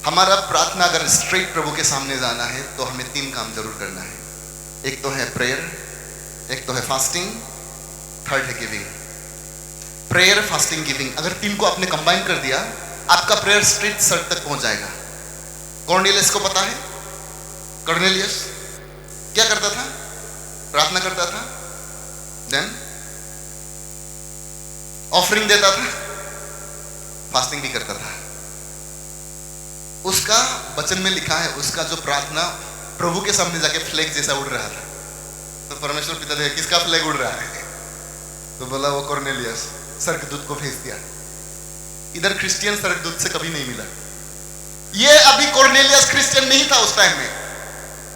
हमारा प्रार्थना अगर स्ट्रेट प्रभु के सामने जाना है तो हमें 3 काम जरूर करना है। एक तो है प्रेयर, एक तो है फास्टिंग, थर्ड है गिविंग। प्रेयर, फास्टिंग, गिविंग, अगर 3 को आपने कंबाइन कर दिया, आपका प्रेयर स्ट्रेट सर तक पहुंच जाएगा। कॉर्नेलियस को पता है, कॉर्नेलियस क्या करता था? प्रार्थना करता था, देन ऑफरिंग देता था, फास्टिंग भी करता था। उसका वचन में लिखा है, उसका जो प्रार्थना प्रभु के सामने जाके फ्लैग जैसा उड़ रहा था। तो परमेश्वर पिता देखा किसका फ्लैग उड़ रहा है, तो बोला वो कॉर्नेलियस, स्वर्गदूत को भेज दिया। इधर क्रिश्चियन स्वर्गदूत से कभी नहीं मिला। ये अभी कॉर्नेलियस क्रिश्चियन नहीं था उस टाइम में,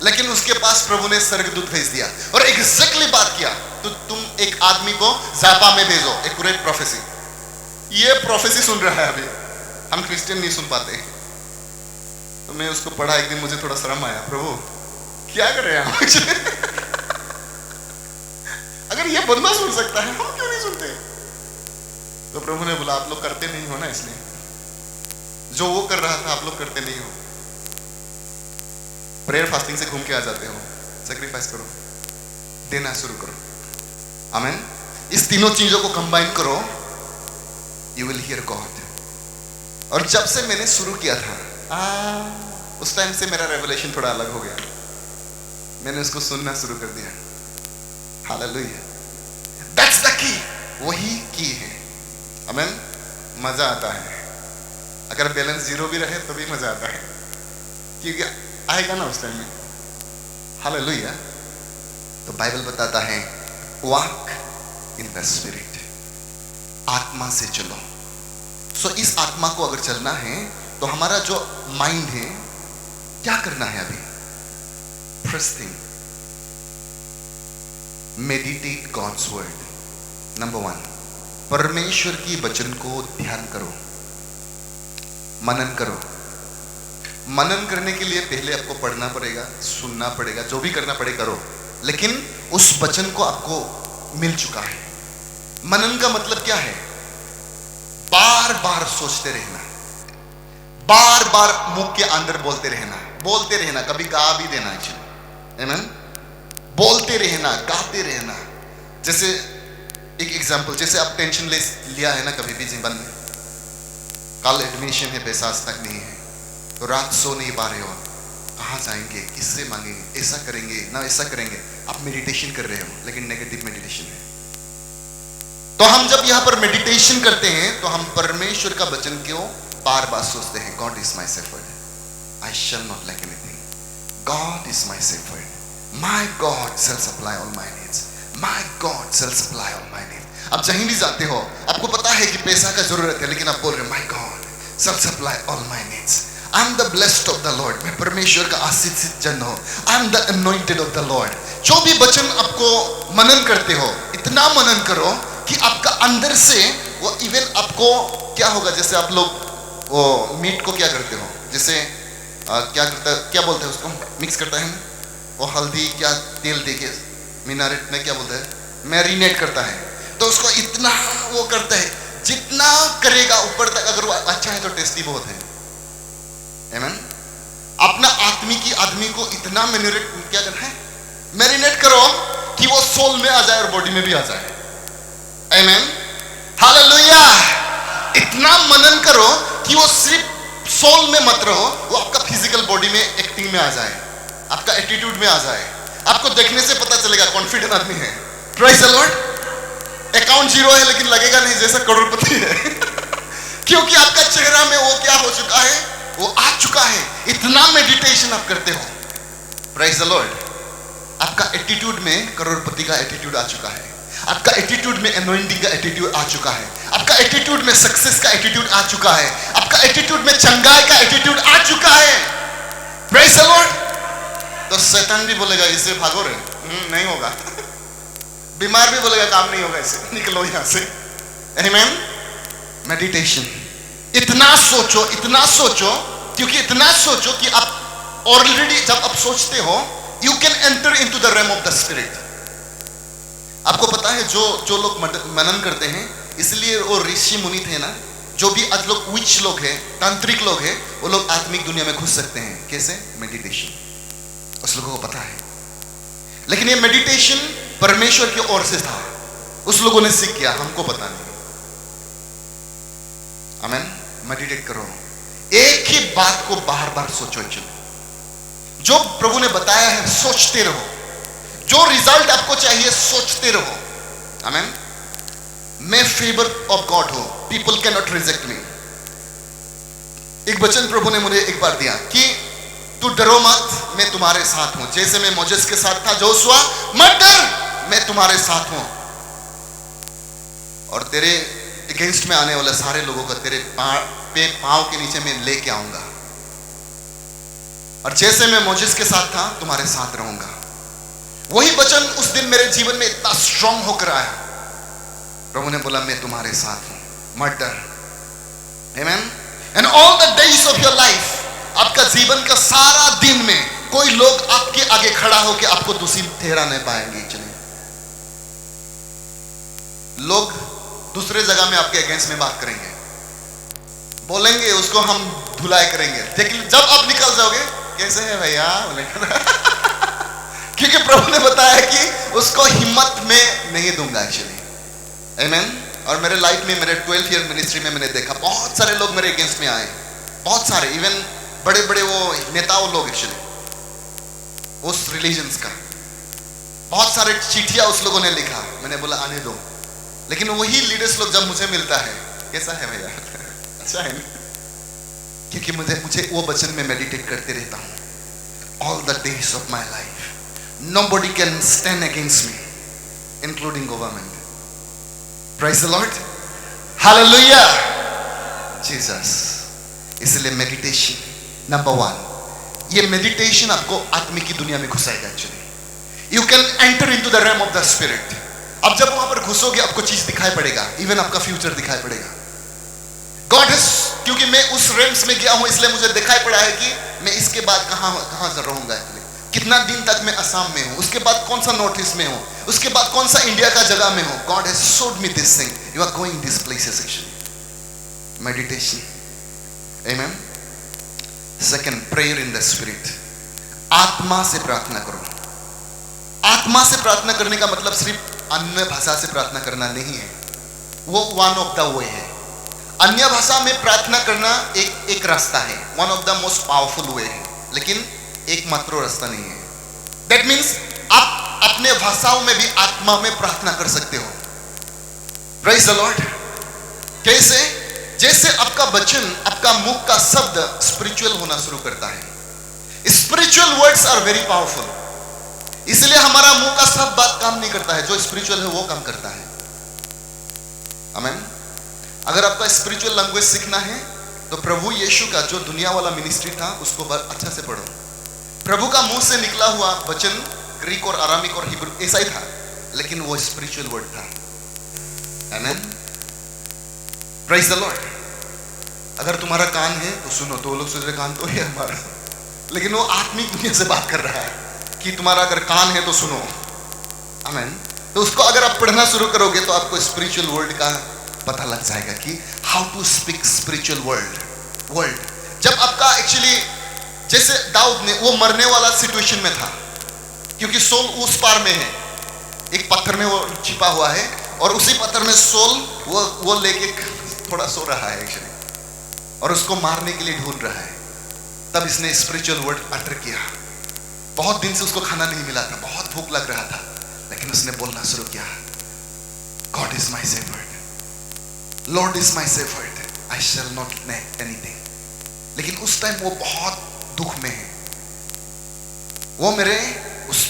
लेकिन उसके पास प्रभु ने स्वर्गदूत भेज दिया और एग्जैक्टली बात किया, तो तुम एक आदमी को जापा में भेजो, एक्यूरेट प्रोफेसी। ये प्रोफेसी सुन रहा है अभी, हम क्रिश्चियन नहीं सुन पाते। तो मैं उसको पढ़ा, एक दिन मुझे थोड़ा शर्म आया, प्रभु क्या कर रहे हैं हम? अगर ये बंदा सुन सकता है, हम क्यों नहीं सुनते? तो प्रभु ने बोला आप लोग करते नहीं हो ना, इसलिए जो वो कर रहा था आप लोग करते नहीं हो। प्रेयर फास्टिंग से घूम के आ जाते हो, सैक्रिफाइस करो, देना शुरू करो। आमीन। इस तीनों चीजों को कंबाइन करो, यू विल हियर गॉड। और जब से मैंने शुरू किया था, उस टाइम से मेरा रेवलेशन थोड़ा अलग हो गया, मैंने उसको सुनना शुरू कर दिया। हालेलुया, दैट्स द की, वही की है। आमीन। मजा आता है, अगर बैलेंस 0 भी रहे तो भी मजा आता है, क्योंकि आएगा ना उस टाइम में। हालेलुया। तो बाइबल बताता है वॉक इन द स्पिरिट, आत्मा से चलो। सो इस आत्मा को अगर चलना है तो हमारा जो माइंड है, क्या करना है अभी? First thing, meditate God's word. Number 1, परमेश्वर की वचन को ध्यान करो, मनन करो। मनन करने के लिए पहले आपको पढ़ना पड़ेगा, सुनना पड़ेगा, जो भी करना पड़े करो, लेकिन उस वचन को आपको मिल चुका है। मनन का मतलब क्या है? बार बार सोचते रहना, बार बार मुंह के अंदर बोलते रहना, कभी गा भी देना एक्चुअली। आमीन। बोलते रहना, गाते रहना। जैसे एक एग्जांपल, जैसे आप टेंशन लिया है ना कभी भी जीवन में, कल एडमिशन है, पैसा आज तक नहीं है, तो रात सो नहीं पा रहे हो, कहाँ जाएंगे, किससे मांगेंगे, ऐसा करेंगे ना ऐसा करेंगे, आप मेडिटेशन कर रहे हो, लेकिन नेगेटिव मेडिटेशन है। तो हम जब यहाँ पर मेडिटेशन करते हैं तो हम परमेश्वर का वचन क्यों बार बार सोचते हैं? God is my shepherd, I shall not lack anything, God is my shepherd, my God shall supply all my needs, my God shall supply all my needs. आप जहीं भी जाते हो, आपको पता है कि पैसा का जरूरत है, लेकिन आप बोल रहे my God shall supply all my needs. I am the blessed of the Lord, मैं परमेश्वर का आशीषित जन हूं। I am the anointed of the Lord. जो भी वचन आपको मनन करते हो, इतना मनन करो कि आपका अंदर से वो इवन आपको क्या होगा, जैसे आप लोग वो मीट को क्या करते हो, जैसे क्या बोलते हैं उसको, मिक्स करता है वो हल्दी क्या तेल देके, मिनारेट में क्या बोलते हैं, मैरिनेट करता है, तो उसको इतना वो करता है, जितना करेगा ऊपर तक, अगर वो अच्छा है तो टेस्टी बहुत है। आमीन। अपना आदमी को इतना क्या करना है, मैरिनेट करो कि वो सोल में आ जाए और बॉडी में भी आ जाए। आमीन। हालेलुया। इतना मनन करो कि वो सिर्फ सोल में मत रहो, वो आपका फिजिकल बॉडी में, एक्टिंग में आ जाए, आपका एटीट्यूड में आ जाए। आपको देखने से पता चलेगा कॉन्फिडेंट आदमी है। Praise the Lord. अकाउंट 0 है लेकिन लगेगा नहीं जैसा करोड़पति है। क्योंकि आपका चेहरा में वो क्या हो चुका है, वो आ चुका है। इतना मेडिटेशन आप करते हो, प्रेज द लॉर्ड। आपका एटीट्यूड में करोड़पति का एटीट्यूड आ चुका है, आपका एटीट्यूड में एनोइंटिंग का एटीट्यूड आ चुका है, आपका एटीट्यूड में सक्सेस का एटीट्यूड आ चुका है, आपका एटीट्यूड में चंगाई का एटीट्यूड आ चुका है, प्रेज द लॉर्ड। तो शैतान भी बोलेगा इससे भागो रे, नहीं होगा। बीमार भी बोलेगा काम नहीं होगा, इससे निकलो यहां से। आमीन। मेडिटेशन, इतना सोचो, इतना सोचो, क्योंकि इतना सोचो कि आप ऑलरेडी जब आप सोचते हो you can enter into the realm of the spirit. आपको पता है जो लोग मनन करते हैं, इसलिए वो ऋषि मुनि थे ना, जो भी आज लोग विच लोग हैं, तांत्रिक लोग हैं, वो लोग आत्मिक दुनिया में घुस सकते हैं। कैसे? मेडिटेशन। उस लोगों को पता है। लेकिन ये मेडिटेशन परमेश्वर की ओर से था, उस लोगों ने सीख किया, हमको पता नहीं। आमीन। मेडिटेट करो, एक ही बात को बार बार सोचो। जो प्रभु ने बताया है सोचते रहो, जो रिजल्ट आपको चाहिए सोचते रहो। आमीन। मैं फेवर ऑफ गॉड हूं, पीपल कैन नॉट रिजेक्ट मी। एक वचन प्रभु ने मुझे एक बार दिया कि तू डरो मत, मैं तुम्हारे साथ हूं। जैसे मैं मोजेस के साथ था, जोशुआ मत डर, मैं तुम्हारे साथ हूं। और तेरे अगेंस्ट में आने वाले सारे लोगों का तेरे पांव के नीचे मैं लेके आऊंगा। और जैसे मैं मोजेस के साथ था, तुम्हारे साथ रहूंगा। वही वचन उस दिन मेरे जीवन में इतना स्ट्रांग होकर आया। प्रभु ने बोला मैं तुम्हारे साथ हूं, मत डर। आमीन। And all the days of your life, आपका जीवन का सारा दिन में कोई लोग आपके आगे खड़ा होकर आपको दूसरी ठहरा नहीं पाएंगे। चलिए, लोग दूसरे जगह में आपके अगेंस्ट में बात करेंगे, बोलेंगे, उसको हम धुलाई करेंगे, लेकिन जब आप निकल जाओगे, कैसे है भैया बोलेंगे। क्योंकि प्रभु ने बताया कि उसको हिम्मत में नहीं दूंगा एक्चुअली। आमीन। और मेरे लाइफ में, मेरे 12 ईयर मिनिस्ट्री में मैंने देखा बहुत सारे लोग मेरे अगेंस्ट में आए, बहुत सारे, इवन बड़े बड़े वो नेताओं लोग एक्चुअली उस रिलीजन्स का, बहुत सारे चिट्ठियां उस लोगों ने लिखा। मैंने बोला आने दो, लेकिन वही लीडर्स लोग जब मुझे मिलता है, कैसा है भैया, अच्छा है ना, क्योंकि मुझे वो वचन में मेडिटेट करते रहता हूं। All the days of my life nobody can stand against me including government. Praise the Lord, hallelujah, Jesus. इसलिए मेडिटेशन नंबर 1, ये मेडिटेशन आपको आत्मिक की दुनिया में घुसाएगा। Actually you can enter into the realm of the spirit. अब जब वहां पर घुसोगे, आपको चीज दिखाई पड़ेगा, इवन आपका फ्यूचर दिखाई पड़ेगा। गॉड हैज, क्योंकि मैं उस रेम्स में गया हूं, इसलिए मुझे दिखाई पड़ा है कि मैं इसके बाद कहां से रहूंगा, कितना दिन तक मैं असम में हूं, उसके बाद कौन सा नॉर्थ ईस्ट में हूं, उसके बाद कौन सा इंडिया का जगह में हूं। God has showed me this thing, you are going this places actually. Meditation. Amen. Second, prayer in the spirit. आत्मा से प्रार्थना करो। आत्मा से प्रार्थना करने का मतलब सिर्फ अन्य भाषा से प्रार्थना करना नहीं है, वो वन ऑफ द वे है। अन्य भाषा में प्रार्थना करना एक रास्ता है, one of the most powerful वे है, लेकिन एकमात्र रास्ता नहीं है। दैट मीन्स आप अपने भाषाओं में भी आत्मा में प्रार्थना कर सकते हो। Praise the Lord. कैसे? जैसे आपका वचन, आपका मुख का शब्द स्पिरिचुअल होना शुरू करता है। Spiritual words are very powerful, इसलिए हमारा मुंह का सब बात काम नहीं करता है, जो स्पिरिचुअल है वो काम करता है। आमीन। अगर आपका स्पिरिचुअल लैंग्वेज सीखना है तो प्रभु यीशु का जो दुनिया वाला मिनिस्ट्री था उसको अच्छा से पढ़ो। प्रभु का मुंह से निकला हुआ वचन ग्रीक और अरामिक और हिब्रू ऐसा ही था, लेकिन वो स्पिरिचुअल वर्ड था। आमीन। Praise the Lord. अगर तुम्हारा कान है तो सुनो, तो लोग सोच रहे कान तो है हमारा, लेकिन वो आत्मिक दुनिया से बात कर रहा है कि तुम्हारा अगर कान है तो सुनो। आमीन। तो उसको अगर आप पढ़ना शुरू करोगे तो आपको स्पिरिचुअल वर्ल्ड का पता लग जाएगा कि how to speak spiritual world. जब आपका एक्चुअली, जैसे दाऊद ने, वो मरने वाला सिचुएशन में था, क्योंकि सोल उस पार में है, एक पत्थर में वो छिपा हुआ है, और उसी पत्थर में सोल वो लेके थोड़ा सो रहा है एक्चुअली, और उसको मारने के लिए ढूंढ रहा है। तब इसने स्पिरिचुअल वर्ड अटर किया। बहुत दिन से उसको खाना नहीं मिला था, बहुत भूख लग रहा था, लेकिन उसने बोलना शुरू किया, God is my shepherd, Lord is my shepherd, I shall not neck anything. लेकिन उस टाइम वो बहुत दुख में है। वो मेरे उस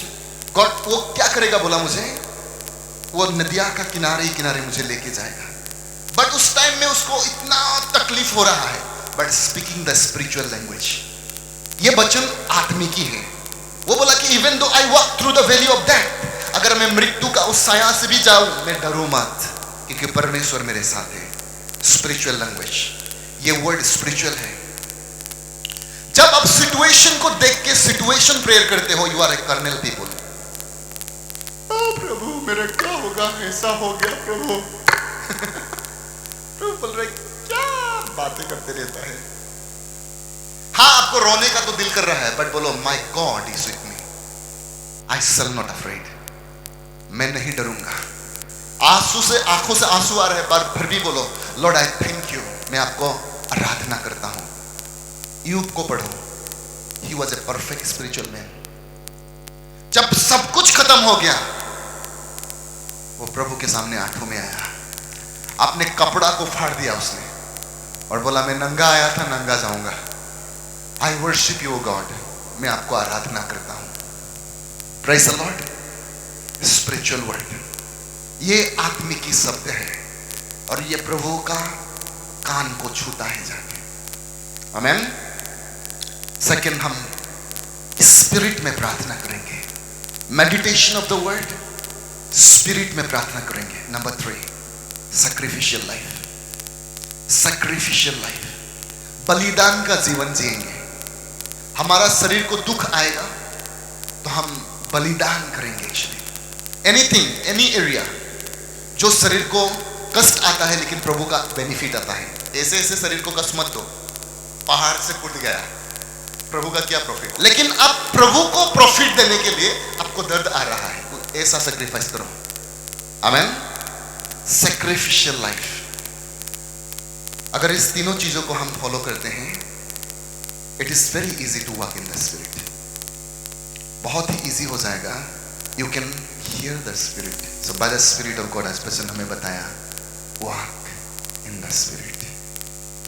गॉड वो क्या करेगा बोला मुझे, वो नदिया का किनारे ही किनारे मुझे लेके जाएगा। बट उस टाइम में उसको इतना तकलीफ हो रहा है, but speaking the spiritual language. ये वचन आत्मिकी है। वो बोला कि even though I walk through the valley of death, अगर मैं मृत्यु का उस साया से भी जाऊं मैं डरूं मत, क्योंकि परमेश्वर मेरे साथ है। स्पिरिचुअल लैंग्वेज, ये वर्ड स्पिरिचुअल है। जब आप सिचुएशन को देख के सिचुएशन प्रेयर करते हो, you are a carnal people. प्रभु मेरा क्या होगा, ऐसा हो गया प्रभु। प्रभु बोल रहे क्या बातें करते रहता है। हाँ आपको रोने का तो दिल कर रहा है, बट बोलो my God is with me, I shall not afraid, मैं नहीं डरूंगा। आंसू से आंखों से आंसू आ रहे हैं, पर फिर भी बोलो लॉर्ड आई थैंक यू, मैं आपको आराधना करता हूं। यूब को पढ़ो, he was a perfect spiritual man. जब सब कुछ खत्म हो गया, वो प्रभु के सामने आंखों में आया, अपने कपड़ा को फाड़ दिया उसने और बोला मैं नंगा आया था, नंगा जाऊंगा। आई वर्शिप यू गॉड, मैं आपको आराधना करता हूं। Praise the Lord. Spiritual word, ये आत्मिकी शब्द है और ये प्रभु का कान को छूता है जाके। आमेन। सेकंड, हम स्पिरिट में प्रार्थना करेंगे। Meditation of the word, spirit में प्रार्थना करेंगे। Number 3, sacrificial life. Sacrificial life, बलिदान का जीवन जिएंगे। हमारा शरीर को दुख आएगा तो हम बलिदान करेंगे। एक्चुअली एनीथिंग, एनी एरिया जो शरीर को कष्ट आता है लेकिन प्रभु का बेनिफिट आता है, ऐसे ऐसे शरीर को कष्ट मत दो। पहाड़ से कूद गया, प्रभु का क्या प्रॉफिट। लेकिन अब प्रभु को प्रॉफिट देने के लिए आपको दर्द आ रहा है, ऐसा सैक्रिफाइस करो। आमेन। सैक्रिफिशियल लाइफ, अगर इस तीनों चीजों को हम फॉलो करते हैं, it is very easy to walk in the spirit. बहुत ही इजी हो जाएगा। You can hear the spirit. So by the spirit of God, as person हमें बताया, वॉक इन द स्पिरिट।